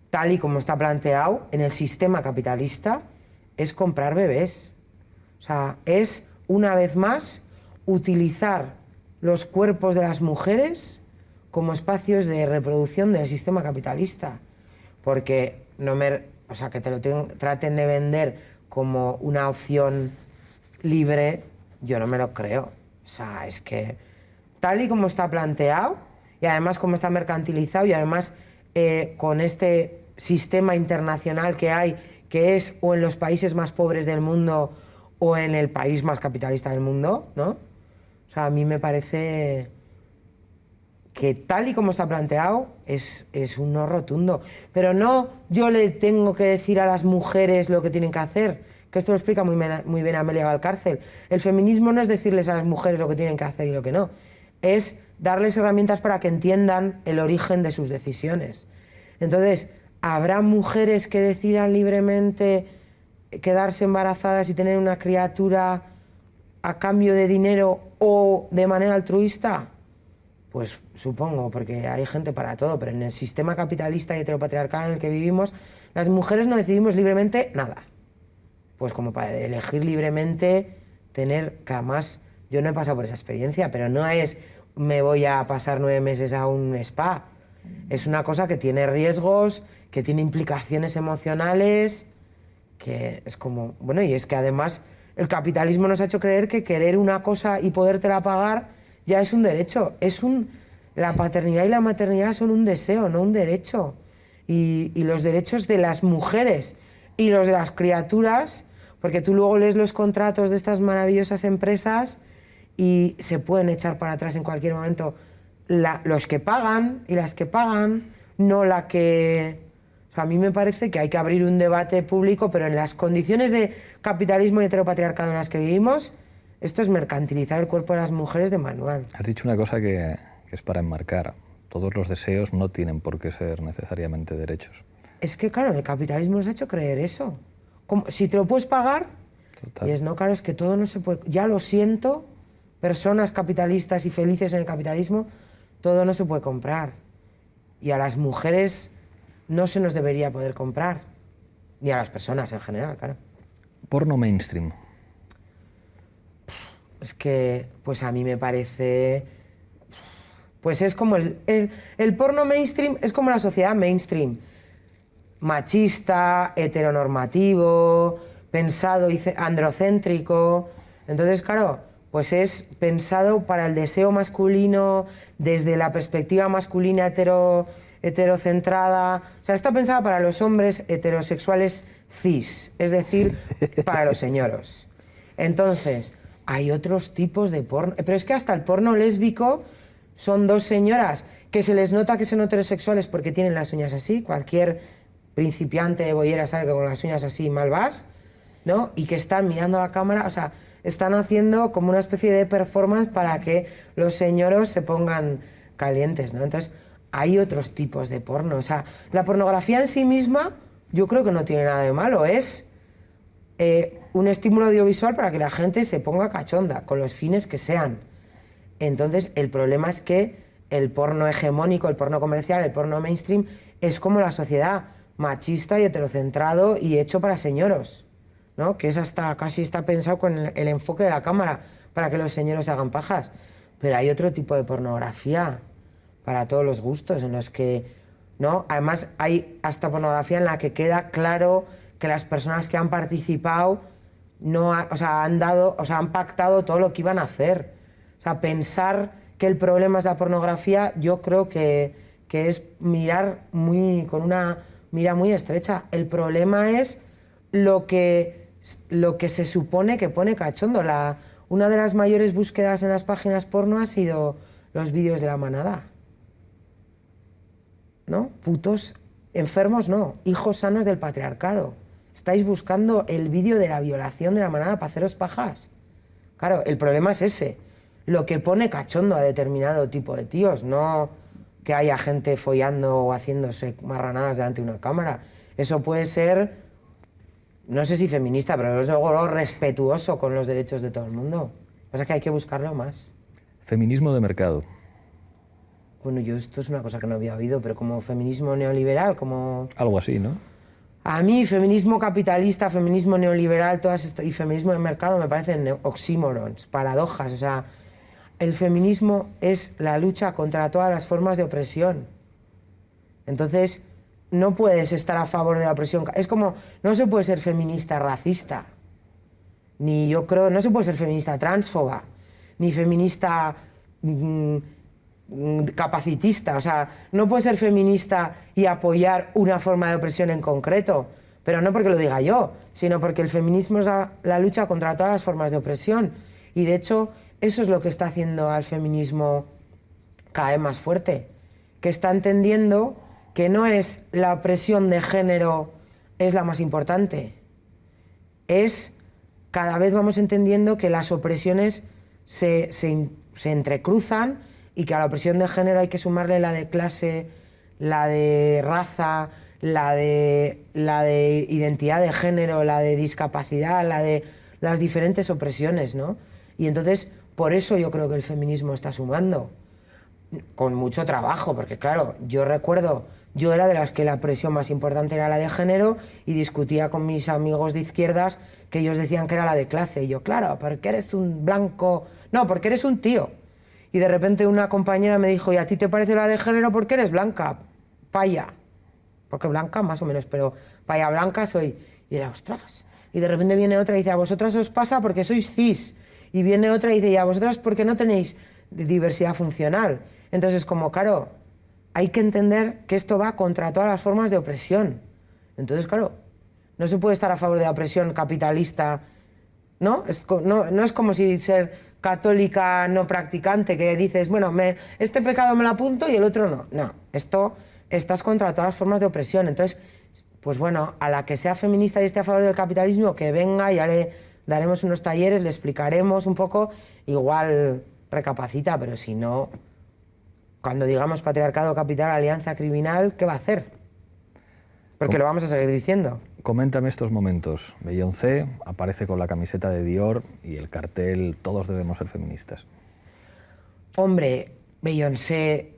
tal y como está planteado en el sistema capitalista, es comprar bebés. O sea, es, una vez más, utilizar los cuerpos de las mujeres como espacios de reproducción del sistema capitalista. Porque o sea, que te lo traten de vender como una opción libre, yo no me lo creo. O sea, es que tal y como está planteado, y además como está mercantilizado, y además con este sistema internacional que hay, que es o en los países más pobres del mundo o en el país más capitalista del mundo, ¿no? O sea, a mí me parece que tal y como está planteado es un no rotundo. Pero no yo le tengo que decir a las mujeres lo que tienen que hacer, que esto lo explica muy bien Amelia Valcárcel. El feminismo no es decirles a las mujeres lo que tienen que hacer y lo que no, es darles herramientas para que entiendan el origen de sus decisiones. Entonces, ¿habrá mujeres que decidan libremente quedarse embarazadas y tener una criatura a cambio de dinero o de manera altruista? Pues supongo, porque hay gente para todo, pero en el sistema capitalista y heteropatriarcal en el que vivimos, las mujeres no decidimos libremente nada. Pues como para elegir libremente tener, que además yo no he pasado por esa experiencia, pero no es me voy a pasar 9 meses a un spa. Es una cosa que tiene riesgos, que tiene implicaciones emocionales, que es como... Bueno, y es que además el capitalismo nos ha hecho creer que querer una cosa y podértela pagar ya es un derecho. La paternidad y la maternidad son un deseo, no un derecho. Y los derechos de las mujeres y los de las criaturas, porque tú luego lees los contratos de estas maravillosas empresas y se pueden echar para atrás en cualquier momento los que pagan y las que pagan, no la que... O sea, a mí me parece que hay que abrir un debate público, pero en las condiciones de capitalismo y heteropatriarcado en las que vivimos, esto es mercantilizar el cuerpo de las mujeres de manual. Has dicho una cosa que es para enmarcar. Todos los deseos no tienen por qué ser necesariamente derechos. Es que, claro, el capitalismo nos ha hecho creer eso. Si te lo puedes pagar, Total. y es no, claro, es que todo no se puede... Ya lo siento, personas capitalistas y felices en el capitalismo, todo no se puede comprar. Y a las mujeres no se nos debería poder comprar. Ni a las personas en general, claro. Porno mainstream. Es que, pues a mí me parece... Pues es como el porno mainstream, es como la sociedad mainstream. Machista, heteronormativo, pensado y androcéntrico. Entonces, claro, pues es pensado para el deseo masculino desde la perspectiva masculina heterocentrada. O sea, está pensada para los hombres heterosexuales cis, es decir, para los señoros. Entonces, hay otros tipos de porno. Pero es que hasta el porno lésbico son 2 señoras que se les nota que son heterosexuales porque tienen las uñas así. Cualquier principiante de bollera sabe que con las uñas así mal vas, ¿no? Y que están mirando a la cámara, o sea, están haciendo como una especie de performance para que los señoros se pongan calientes, ¿no? Entonces, hay otros tipos de porno. O sea, la pornografía en sí misma yo creo que no tiene nada de malo. Es un estímulo audiovisual para que la gente se ponga cachonda, con los fines que sean. Entonces, el problema es que el porno hegemónico, el porno comercial, el porno mainstream, es como la sociedad machista y heterocentrado y hecho para señoros, ¿no? Que es casi está pensado con el enfoque de la cámara para que los señoros se hagan pajas. Pero hay otro tipo de pornografía para todos los gustos, en los que, ¿no? Además, hay hasta pornografía en la que queda claro que las personas que han participado han pactado todo lo que iban a hacer. O sea, pensar que el problema es la pornografía, yo creo que es mirar con una mira muy estrecha. El problema es lo que se supone que pone cachondo. Una de las mayores búsquedas en las páginas porno ha sido los vídeos de la manada, ¿no? Putos enfermos, no. Hijos sanos del patriarcado. Estáis buscando el vídeo de la violación de la manada para haceros pajas. Claro, el problema es ese. Lo que pone cachondo a determinado tipo de tíos, no que haya gente follando o haciéndose marranadas delante de una cámara. Eso puede ser, no sé si feminista, pero desde luego respetuoso con los derechos de todo el mundo. Lo que pasa es que hay que buscarlo más. Feminismo de mercado. Bueno, yo esto es una cosa que no había oído, pero como feminismo neoliberal, como... Algo así, ¿no? A mí, feminismo capitalista, feminismo neoliberal, y feminismo de mercado me parecen oxímorons, paradojas. O sea, el feminismo es la lucha contra todas las formas de opresión. Entonces, no puedes estar a favor de la opresión. Es como, no se puede ser feminista racista, ni yo creo, no se puede ser feminista transfoba, ni feminista capacitista. O sea, no puede ser feminista y apoyar una forma de opresión en concreto, pero no porque lo diga yo, sino porque el feminismo es la lucha contra todas las formas de opresión. Y de hecho, eso es lo que está haciendo al feminismo cada vez más fuerte, que está entendiendo que no es la opresión de género es la más importante, es cada vez vamos entendiendo que las opresiones se entrecruzan y que a la opresión de género hay que sumarle la de clase, la de raza, la de identidad de género, la de discapacidad, la de las diferentes opresiones, ¿no? Y entonces, por eso yo creo que el feminismo está sumando, con mucho trabajo, porque claro, yo recuerdo, yo era de las que la opresión más importante era la de género y discutía con mis amigos de izquierdas que ellos decían que era la de clase. Y yo, claro, porque eres un blanco... No, porque eres un tío. Y de repente una compañera me dijo, ¿y a ti te parece la de género porque eres blanca? Paya. Porque blanca más o menos, pero paya blanca soy. Y era, ostras. Y de repente viene otra y dice, a vosotras os pasa porque sois cis. Y viene otra y dice, ¿y a vosotras porque no tenéis diversidad funcional? Entonces, como, claro, hay que entender que esto va contra todas las formas de opresión. Entonces, claro, no se puede estar a favor de la opresión capitalista, ¿no? No es como si ser católica no practicante, que dices, bueno, este pecado me lo apunto y el otro no. No, estás contra todas las formas de opresión. Entonces, pues bueno, a la que sea feminista y esté a favor del capitalismo, que venga, ya le daremos unos talleres, le explicaremos un poco, igual recapacita, pero si no, cuando digamos patriarcado, capital, alianza criminal, ¿qué va a hacer? Porque lo vamos a seguir diciendo. Coméntame estos momentos. Beyoncé aparece con la camiseta de Dior y el cartel "Todos debemos ser feministas". Hombre, Beyoncé,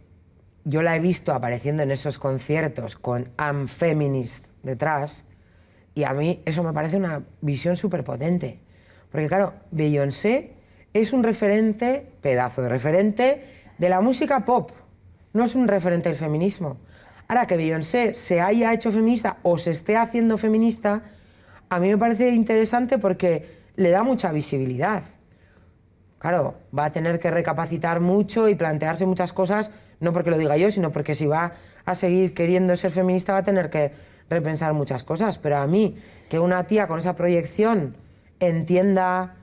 yo la he visto apareciendo en esos conciertos con I'm Feminist detrás y a mí eso me parece una visión súper potente. Porque claro, Beyoncé es un referente, pedazo de referente, de la música pop. No es un referente del feminismo. Ahora, que Beyoncé se haya hecho feminista o se esté haciendo feminista, a mí me parece interesante porque le da mucha visibilidad. Claro, va a tener que recapacitar mucho y plantearse muchas cosas, no porque lo diga yo, sino porque si va a seguir queriendo ser feminista va a tener que repensar muchas cosas. Pero a mí, que una tía con esa proyección entienda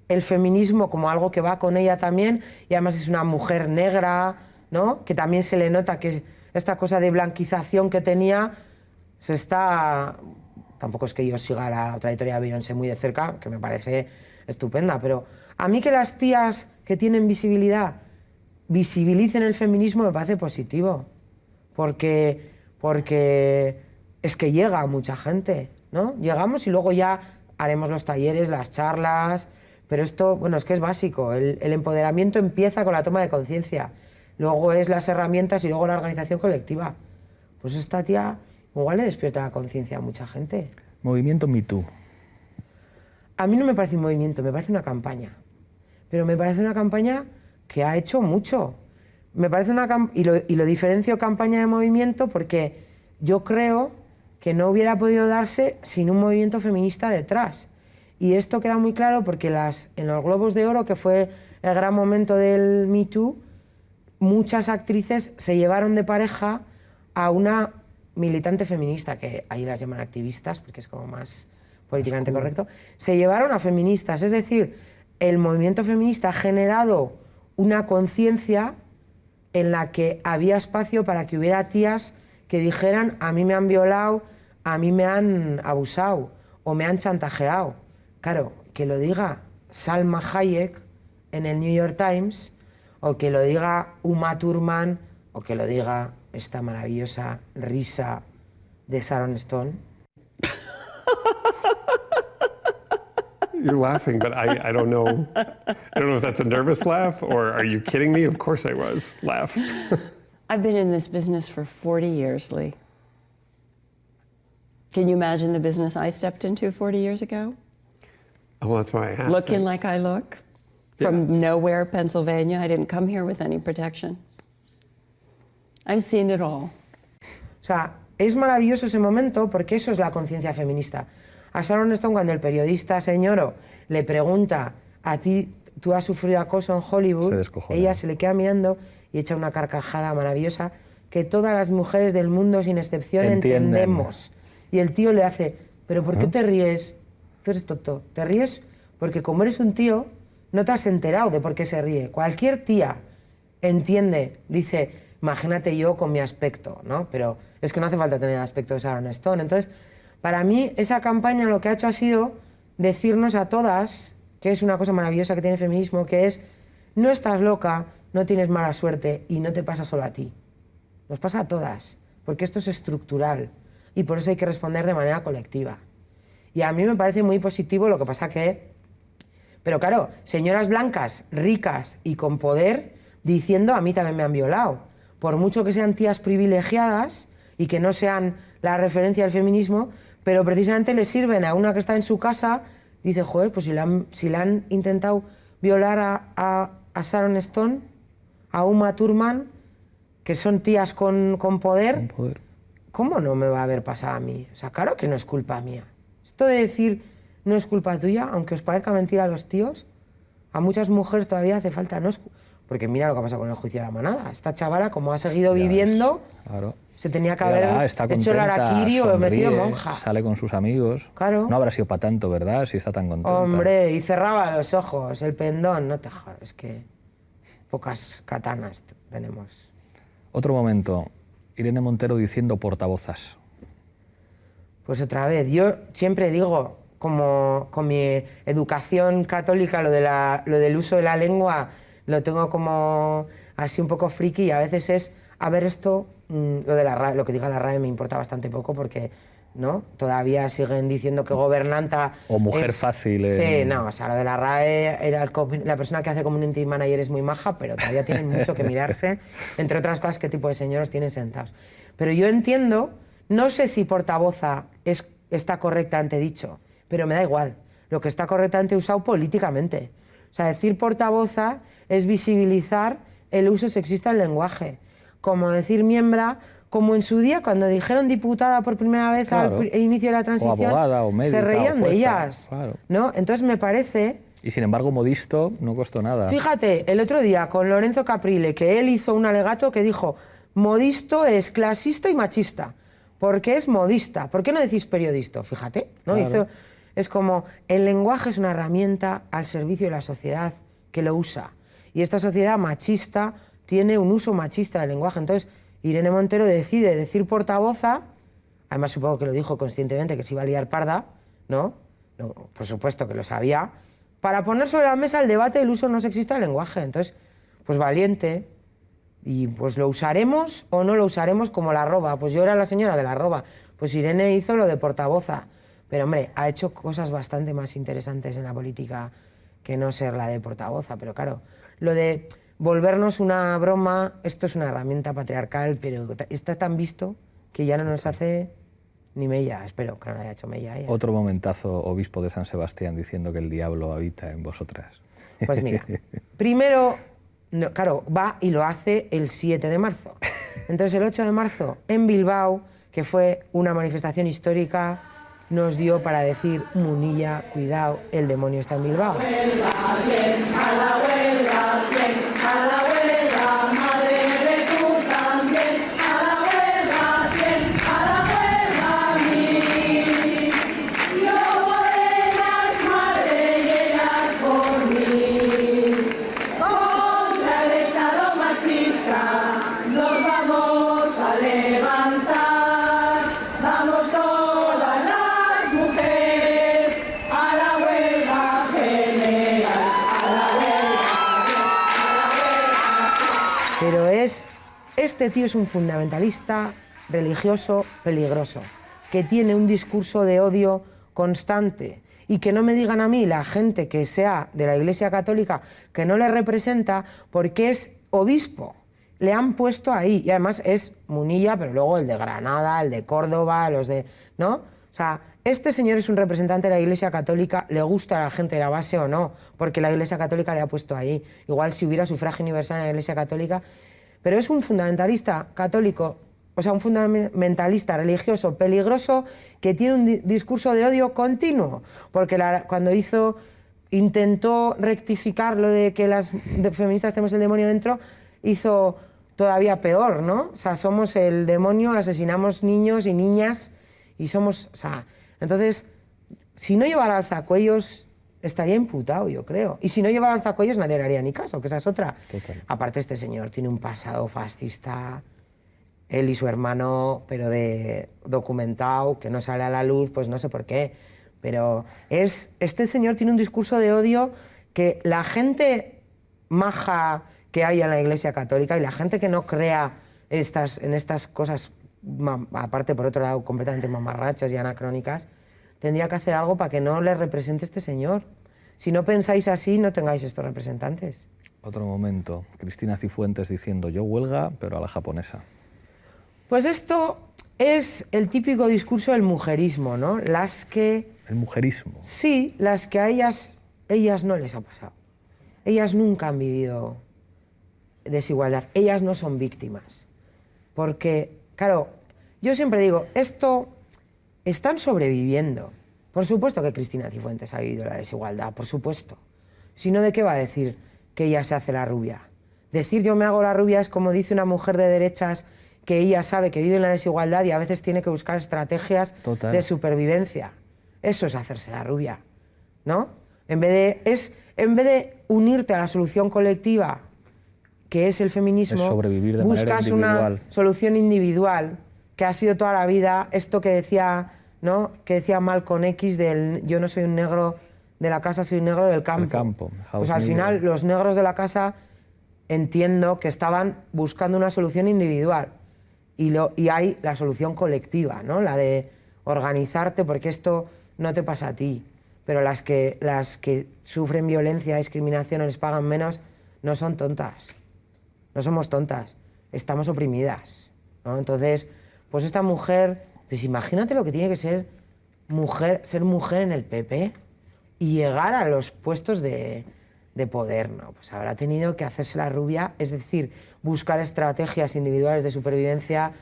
el feminismo como algo que va con ella también, y además es una mujer negra, ¿no? Que también se le nota que esta cosa de blanquización que tenía se está... Tampoco es que yo siga la trayectoria de Beyoncé muy de cerca, que me parece estupenda, pero a mí que las tías que tienen visibilidad visibilicen el feminismo me parece positivo, porque es que llega a mucha gente, ¿no? Llegamos y luego ya haremos los talleres, las charlas, pero esto, bueno, es que es básico, el empoderamiento empieza con la toma de conciencia, luego es las herramientas y luego la organización colectiva. Pues esta tía igual le despierta la conciencia a mucha gente. Movimiento Me Too. A mí no me parece un movimiento, me parece una campaña. Pero me parece una campaña que ha hecho mucho. Me parece y lo diferencio campaña de movimiento porque yo creo que no hubiera podido darse sin un movimiento feminista detrás. Y esto queda muy claro porque en los Globos de Oro, que fue el gran momento del Me Too, muchas actrices se llevaron de pareja a una militante feminista, que ahí las llaman activistas porque es como más políticamente correcto, se llevaron a feministas. Es decir, el movimiento feminista ha generado una conciencia en la que había espacio para que hubiera tías que dijeran: a mí me han violado, a mí me han abusado o me han chantajeado. Claro, que lo diga Salma Hayek en el New York Times, o que lo diga Uma Thurman o que lo diga esta maravillosa risa de Sharon Stone. You're laughing, but I don't know. I don't know if that's a nervous laugh or are you kidding me? Of course I was. Laugh. I've been in this business for 40 years, Lee. Can you imagine the business I stepped into 40 years ago? Oh, well, that's why I asked. Looking like I look? From nowhere, Pennsylvania. I didn't come here with any protection. I've seen it all. O sea, es maravilloso ese momento porque eso es la conciencia feminista. A Sharon Stone, cuando el periodista señoro le pregunta a ti, ¿tú has sufrido acoso en Hollywood? Ella se le queda mirando y echa una carcajada maravillosa que todas las mujeres del mundo, sin excepción, entendemos. Y el tío le hace, ¿pero por qué te ríes? Tú eres tonto. Te ríes porque como eres un tío, no te has enterado de por qué se ríe. Cualquier tía entiende, dice, imagínate yo con mi aspecto, ¿no? Pero es que no hace falta tener el aspecto de Sharon Stone. Entonces, para mí, esa campaña lo que ha hecho ha sido decirnos a todas, que es una cosa maravillosa que tiene el feminismo, que es, no estás loca, no tienes mala suerte y no te pasa solo a ti. Nos pasa a todas, porque esto es estructural y por eso hay que responder de manera colectiva. Y a mí me parece muy positivo, lo que pasa que... Pero claro, señoras blancas, ricas y con poder, diciendo, a mí también me han violado. Por mucho que sean tías privilegiadas y que no sean la referencia del feminismo, pero precisamente le sirven a una que está en su casa, dice, joder, pues si la han intentado violar a Sharon Stone, a Uma Thurman, que son tías con poder, ¿cómo no me va a haber pasado a mí? O sea, claro que no es culpa mía. Esto de decir no es culpa tuya, aunque os parezca mentira a los tíos, a muchas mujeres todavía hace falta, no es... Porque mira lo que ha pasado con el juicio de la manada. Esta chavala, como ha seguido viviendo, claro. Se tenía que haber hecho el harakiri o metido monja. Sale con sus amigos. Claro. No habrá sido para tanto, ¿verdad? Si está tan contenta. Hombre, y cerraba los ojos, el pendón, no te jodas, es que pocas katanas tenemos. Otro momento, Irene Montero diciendo portavozas. Pues otra vez, yo siempre digo, como con mi educación católica, lo del uso de la lengua lo tengo como así un poco friki y a veces es, a ver esto, lo que diga la RAE me importa bastante poco porque ¿no? Todavía siguen diciendo que gobernanta... O mujer fácil. Sí, no, o sea, lo de la RAE, la persona que hace community manager es muy maja, pero todavía tienen mucho que mirarse, entre otras cosas, qué tipo de señores tienen sentados. Pero yo entiendo, no sé si portavoza está correctamente dicho, pero me da igual, lo que está correctamente usado políticamente. O sea, decir portavoza es visibilizar el uso sexista del lenguaje. Como decir miembra, como en su día, cuando dijeron diputada por primera vez al inicio de la transición, o abogada, o médica, se reían o jueza, de ellas. Claro. ¿No? Entonces me parece... Y sin embargo, modisto no costó nada. Fíjate, el otro día con Lorenzo Caprile, que él hizo un alegato que dijo, modisto es clasista y machista, porque es modista. ¿Por qué no decís periodista? Fíjate, ¿no? Claro. Es como, el lenguaje es una herramienta al servicio de la sociedad que lo usa. Y esta sociedad machista tiene un uso machista del lenguaje. Entonces, Irene Montero decide decir portavoza, además supongo que lo dijo conscientemente, que se iba a liar parda, ¿no? No, por supuesto que lo sabía, para poner sobre la mesa el debate del uso no sexista del lenguaje. Entonces, pues valiente, y pues lo usaremos o no lo usaremos como la arroba. Pues yo era la señora de la arroba, pues Irene hizo lo de portavoza. Pero hombre, ha hecho cosas bastante más interesantes en la política que no ser la de portavoza. Pero claro, lo de volvernos una broma, esto es una herramienta patriarcal, pero está tan visto que ya no nos hace ni mella. Espero que no lo haya hecho mella ella. Otro momentazo, obispo de San Sebastián, diciendo que el diablo habita en vosotras. Pues mira, primero, no, claro, va y lo hace el 7 de marzo. Entonces el 8 de marzo en Bilbao, que fue una manifestación histórica, nos dio para decir, Munilla, cuidado, el demonio está en Bilbao. Este tío es un fundamentalista religioso peligroso, que tiene un discurso de odio constante, y que no me digan a mí la gente que sea de la Iglesia Católica que no le representa porque es obispo. Le han puesto ahí, y además es Munilla, pero luego el de Granada, el de Córdoba, los de... ¿no? O sea, este señor es un representante de la Iglesia Católica, le gusta a la gente de la base o no, porque la Iglesia Católica le ha puesto ahí. Igual si hubiera sufragio universal en la Iglesia Católica, pero es un fundamentalista católico, o sea, un fundamentalista religioso peligroso que tiene un discurso de odio continuo, porque cuando intentó rectificar lo de que las feministas tenemos el demonio dentro, hizo todavía peor, ¿no? O sea, somos el demonio, asesinamos niños y niñas y somos... O sea, entonces, si no llevara alzacuellos, estaría imputado, yo creo. Y si no llevara alzacuellos, nadie le haría ni caso, que esa es otra. Total. Aparte, este señor tiene un pasado fascista, él y su hermano, pero de documentado, que no sale a la luz, pues no sé por qué. Pero este señor tiene un discurso de odio que la gente maja que hay en la Iglesia Católica y la gente que no crea en estas cosas, aparte por otro lado completamente mamarrachas y anacrónicas, tendría que hacer algo para que no le represente este señor. Si no pensáis así, no tengáis estos representantes. Otro momento, Cristina Cifuentes diciendo yo huelga, pero a la japonesa. Pues esto es el típico discurso del mujerismo, ¿no? Las que... El mujerismo. Sí, las que a ellas no les ha pasado. Ellas nunca han vivido desigualdad, ellas no son víctimas. Porque, claro, yo siempre digo, están sobreviviendo. Por supuesto que Cristina Cifuentes ha vivido la desigualdad, por supuesto. Si no, ¿de qué va a decir que ella se hace la rubia? Decir yo me hago la rubia es como dice una mujer de derechas que ella sabe que vive en la desigualdad y a veces tiene que buscar estrategias de supervivencia. Eso es hacerse la rubia, ¿no? En vez de unirte a la solución colectiva, que es el feminismo, es sobrevivir de buscas una solución individual, que ha sido toda la vida esto que decía, ¿no? Que decía Malcolm X del yo no soy un negro de la casa, soy un negro del campo. Pues al final los negros de la casa entiendo que estaban buscando una solución individual y hay la solución colectiva, ¿no? La de organizarte porque esto no te pasa a ti, pero las que sufren violencia, discriminación o les pagan menos no son tontas, no somos tontas, estamos oprimidas, ¿no? Entonces, pues esta mujer, pues imagínate lo que tiene que ser mujer en el PP y llegar a los puestos de poder, ¿no? Pues habrá tenido que hacerse la rubia, es decir, buscar estrategias individuales de supervivencia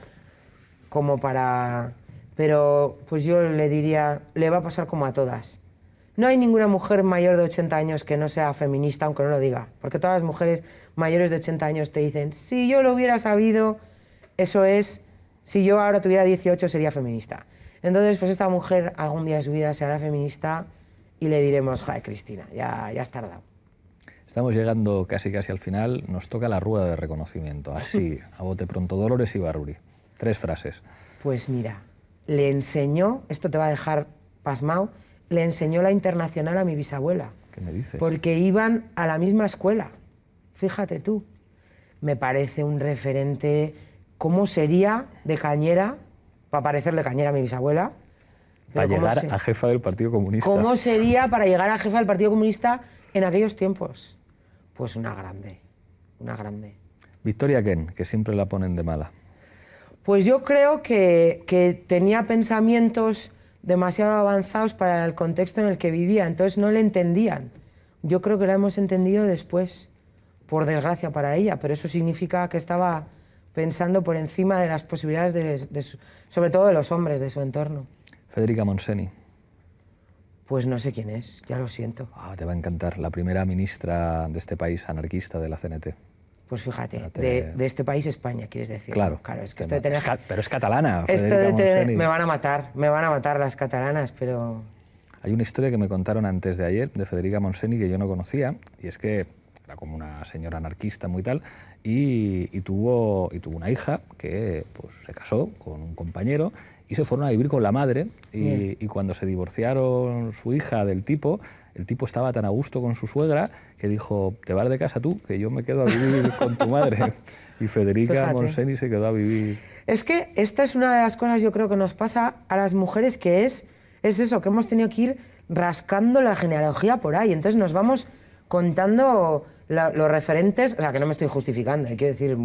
como para... Pero pues yo le diría, le va a pasar como a todas. No hay ninguna mujer mayor de 80 años que no sea feminista, aunque no lo diga, porque todas las mujeres mayores de 80 años te dicen, si yo lo hubiera sabido, eso es, si yo ahora tuviera 18 sería feminista. Entonces, pues esta mujer algún día de su vida se hará feminista y le diremos, joder, Cristina, ya has tardado. Estamos llegando casi al final, nos toca la rueda de reconocimiento, así, a bote pronto, Dolores Ibarruri. 3 frases. Pues mira, le enseñó, esto te va a dejar pasmado, le enseñó la internacional a mi bisabuela. ¿Qué me dices? Porque iban a la misma escuela, fíjate tú. Me parece un referente, ¿cómo sería de cañera, para parecerle cañera a mi bisabuela? Para llegar a jefa del Partido Comunista. ¿Cómo sería para llegar a jefa del Partido Comunista en aquellos tiempos? Pues una grande, una grande. Victoria Kent, que siempre la ponen de mala. Pues yo creo que tenía pensamientos demasiado avanzados para el contexto en el que vivía, entonces no le entendían. Yo creo que la hemos entendido después, por desgracia para ella, pero eso significa que estaba pensando por encima de las posibilidades, sobre todo de los hombres de su entorno. Federica Montseny. Pues no sé quién es, ya lo siento. Te va a encantar, la primera ministra de este país anarquista de la CNT. Pues fíjate, de este país España, quieres decir. Claro, claro, es que esto de tener... pero es catalana, Federica Montseny. Me van a matar las catalanas, pero... Hay una historia que me contaron antes de ayer de Federica Montseny que yo no conocía, y es que era como una señora anarquista muy tal, y tuvo una hija que pues, se casó con un compañero y se fueron a vivir con la madre, y cuando se divorciaron su hija del tipo, el tipo estaba tan a gusto con su suegra que dijo, te vas de casa tú, que yo me quedo a vivir con tu madre. Y Federica Fíjate. Montseny se quedó a vivir. Es que esta es una de las cosas, yo creo, que nos pasa a las mujeres, que es eso, que hemos tenido que ir rascando la genealogía por ahí. Entonces nos vamos contando los referentes, o sea, que no me estoy justificando, quiero decir,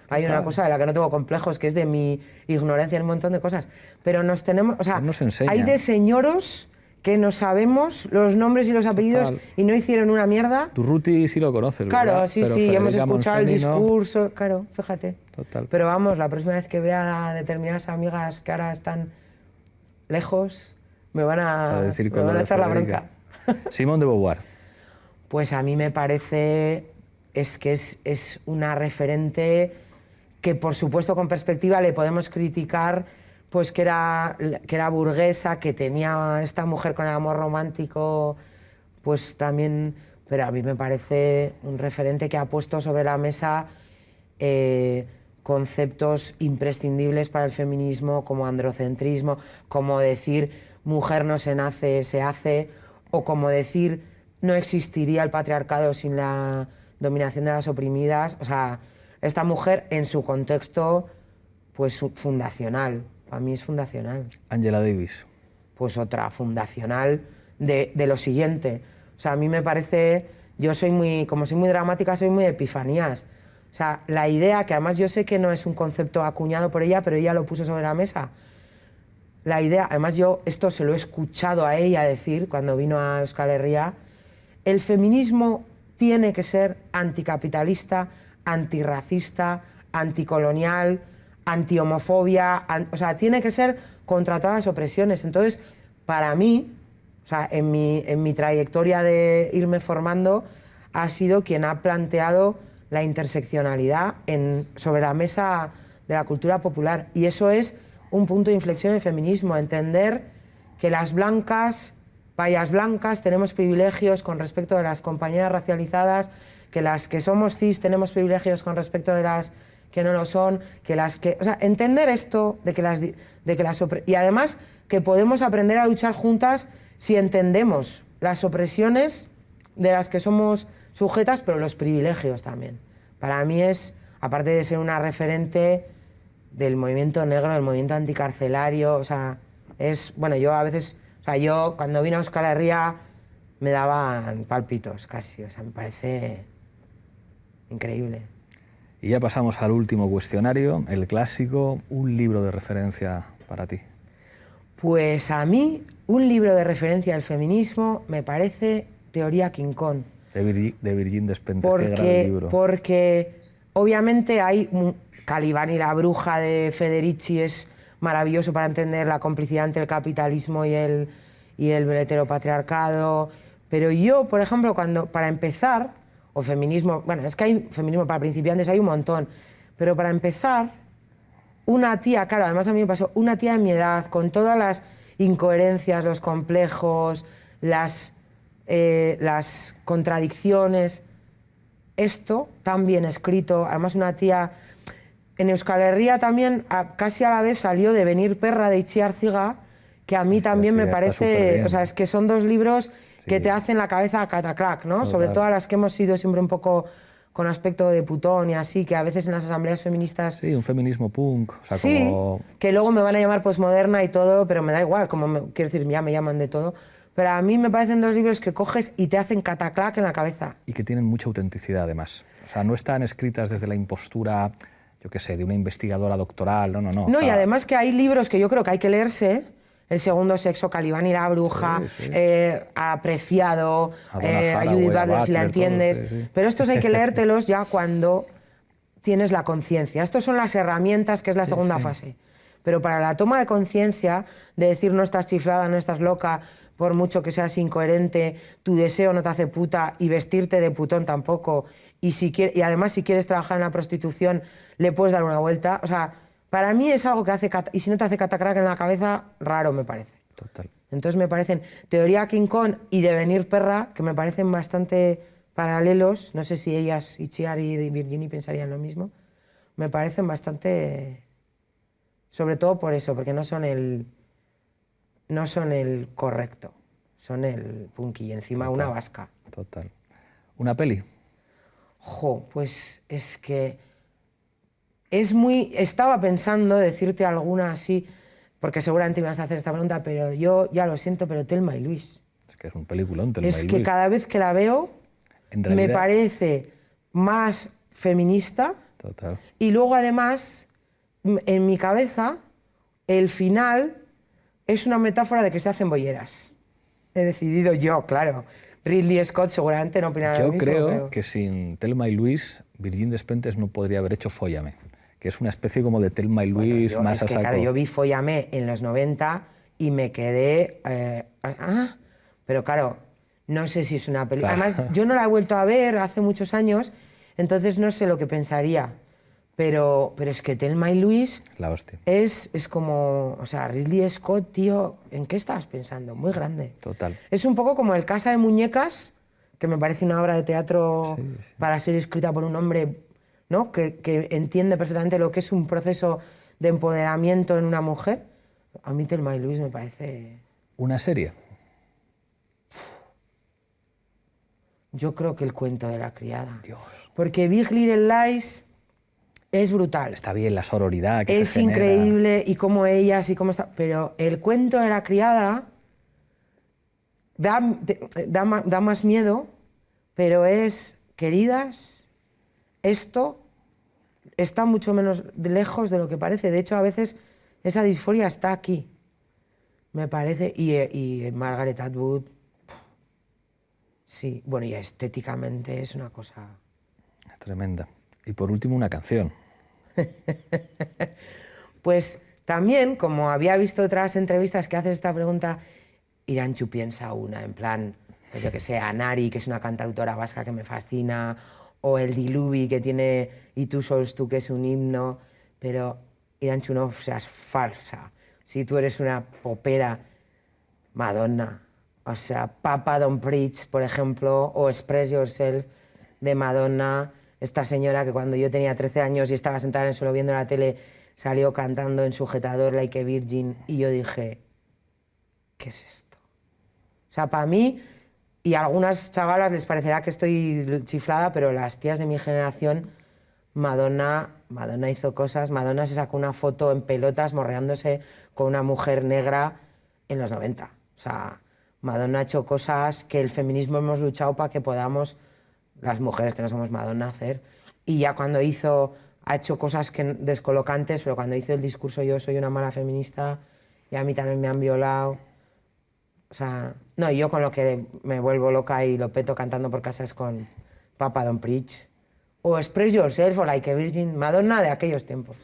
hay una cosa de la que no tengo complejos, que es de mi ignorancia en un montón de cosas, pero nos tenemos, o sea, Nos enseña. hay de señoros que no sabemos los nombres y los apellidos Total. y no hicieron una mierda. Durruti sí lo conoces, Claro, ¿verdad? sí, Pero sí, hemos Federica escuchado el Montseny no. discurso, claro, fíjate. Total. Pero vamos, la próxima vez que vea a determinadas amigas que ahora están lejos, me van a decir me con lo van a de echar la Federica. bronca. Simone de Beauvoir. Pues a mí me parece es una referente que, por supuesto, con perspectiva le podemos criticar, pues que era burguesa, que tenía esta mujer con el amor romántico, pues también, pero a mí me parece un referente que ha puesto sobre la mesa conceptos imprescindibles para el feminismo, como androcentrismo, como decir mujer no se nace, se hace, o como decir no existiría el patriarcado sin la dominación de las oprimidas. O sea, esta mujer en su contexto, pues fundacional, para mí es fundacional. Angela Davis. Pues otra, fundacional de lo siguiente. O sea, a mí me parece, yo soy muy, como soy muy dramática, soy muy de epifanías. O sea, la idea, que además yo sé que no es un concepto acuñado por ella, pero ella lo puso sobre la mesa. La idea, además yo esto se lo he escuchado a ella decir cuando vino a Euskal Herria, el feminismo tiene que ser anticapitalista, antirracista, anticolonial, antihomofobia, o sea, tiene que ser contra todas las opresiones. Entonces, para mí, o sea, en mi trayectoria de irme formando, ha sido quien ha planteado la interseccionalidad sobre la mesa de la cultura popular. Y eso es un punto de inflexión en el feminismo, entender que las blancas, payas blancas, tenemos privilegios con respecto de las compañeras racializadas, que las que somos cis tenemos privilegios con respecto de las que no lo son, que las que... O sea, entender esto y además que podemos aprender a luchar juntas si entendemos las opresiones de las que somos sujetas, pero los privilegios también. Para mí es, aparte de ser una referente del movimiento negro, del movimiento anticarcelario, o sea, es... Bueno, yo a veces... O sea, yo cuando vine a Euskal Herria me daban pálpitos casi, o sea, me parece increíble. Y ya pasamos al último cuestionario, el clásico, un libro de referencia para ti. Pues a mí, un libro de referencia del feminismo me parece Teoría King Kong. De Virgin Despentes, qué gran libro. Porque obviamente hay Calibán y la bruja de Federici, es maravilloso para entender la complicidad entre el capitalismo y el heteropatriarcado. Pero yo, por ejemplo, para empezar, o feminismo, bueno, es que hay feminismo para principiantes, hay un montón, pero para empezar, una tía, claro, además a mí me pasó, una tía de mi edad, con todas las incoherencias, los complejos, las contradicciones, esto tan bien escrito, además una tía... En Euskal Herria también, casi a la vez, salió de Venir Perra de Itziar Ziga, que a mí también me parece... O sea, es que son dos libros que te hacen la cabeza cataclac, ¿no? Total. Sobre todo a las que hemos sido siempre un poco con aspecto de putón y así, que a veces en las asambleas feministas... Sí, un feminismo punk. O sea, sí, como... que luego me van a llamar posmoderna y todo, pero me da igual, quiero decir, ya me llaman de todo. Pero a mí me parecen dos libros que coges y te hacen cataclac en la cabeza. Y que tienen mucha autenticidad, además. O sea, no están escritas desde la impostura, yo qué sé, de una investigadora doctoral, no. No, o sea, y además que hay libros que yo creo que hay que leerse, El segundo sexo, Calibán y la bruja, Sí. Apreciado, A Donna a Haraway, Judith a Butler, si la Butler, entiendes. todos, sí. Pero estos hay que leértelos ya cuando tienes la conciencia. Estos son las herramientas, que es la segunda fase. Pero para la toma de conciencia, de decir no estás chiflada, no estás loca, por mucho que seas incoherente, tu deseo no te hace puta y vestirte de putón tampoco, y además si quieres trabajar en la prostitución le puedes dar una vuelta. O sea, para mí es algo que hace... Y si no te hace catacrack en la cabeza, raro me parece. Total. Entonces me parecen Teoría King Kong y Devenir Perra, que me parecen bastante paralelos. No sé si ellas, Itziar y Virginie, pensarían lo mismo. Me parecen bastante... Sobre todo por eso, porque no son el correcto. son el punky y encima Total. una vasca. Total. ¿Una peli? Jo, pues es que es muy... Estaba pensando decirte alguna así, porque seguramente me vas a hacer esta pregunta, pero yo ya lo siento, pero Thelma y Luis. Es que es un peliculón, Thelma Es y que Luis. cada vez que la veo En me realidad- parece más feminista Total. y luego además en mi cabeza el final es una metáfora de que se hacen bolleras. He decidido yo, claro. Ridley Scott seguramente no opinará lo Yo mismo. creo pero- que sin Thelma y Luis, Virgin Despentes no podría haber hecho Fóllame, que es una especie como de Thelma y Bueno, Luis yo- más es a que, saco. claro, yo vi Fóllame en los 90 y me quedé... pero claro, no sé si es una película... Claro. Además, yo no la he vuelto a ver hace muchos años, entonces no sé lo que pensaría. Pero es que Thelma y Luis La hostia. es como... O sea, Ridley Scott, tío, ¿en qué estabas pensando? Muy grande. Total. Es un poco como El Casa de Muñecas, que me parece una obra de teatro para ser escrita por un hombre, ¿no? que entiende perfectamente lo que es un proceso de empoderamiento en una mujer. A mí Thelma y Luis me parece... ¿Una serie? Yo creo que El cuento de la criada. Dios. Porque Big Little Lies es brutal. Está bien la sororidad que Es se genera. increíble y cómo ellas y cómo está... Pero El cuento de la criada da más miedo, pero es, queridas, esto está mucho menos lejos de lo que parece. De hecho, a veces esa disforia está aquí, me parece. Y Margaret Atwood, sí, bueno, y estéticamente es una cosa... Es tremenda. Y por último, una canción. Pues también, como había visto otras entrevistas que haces esta pregunta, Irantxu piensa una, en plan, pues yo que sé, Anari, que es una cantautora vasca que me fascina, o el Diluvi, que tiene Y tú sols tú, que es un himno, pero Irantxu, no seas falsa. Si tú eres una popera, Madonna, o sea, Papa Don't Preach, por ejemplo, o Express Yourself de Madonna, esta señora que cuando yo tenía 13 años y estaba sentada en el suelo viendo la tele, salió cantando en sujetador Like a Virgin, y yo dije, ¿qué es esto? O sea, para mí, y a algunas chavalas les parecerá que estoy chiflada, pero las tías de mi generación, Madonna hizo cosas. Madonna se sacó una foto en pelotas morreándose con una mujer negra en los 90. O sea, Madonna ha hecho cosas que el feminismo hemos luchado para que podamos, las mujeres que no somos Madonna, hacer. Y ya cuando ha hecho cosas descolocantes, pero cuando hizo el discurso yo soy una mala feminista y a mí también me han violado. O sea, no, yo con lo que me vuelvo loca y lo peto cantando por casa es con Papa Don't Preach. O Express Yourself o Like a Virgin, Madonna de aquellos tiempos.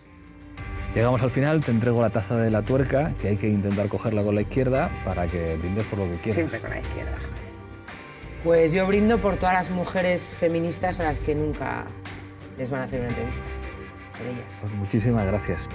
Llegamos al final, te entrego la taza de la tuerca, que hay que intentar cogerla con la izquierda para que brindes por lo que quieras. Siempre con la izquierda, joder. Pues yo brindo por todas las mujeres feministas a las que nunca les van a hacer una entrevista. Por ellas. Pues muchísimas gracias.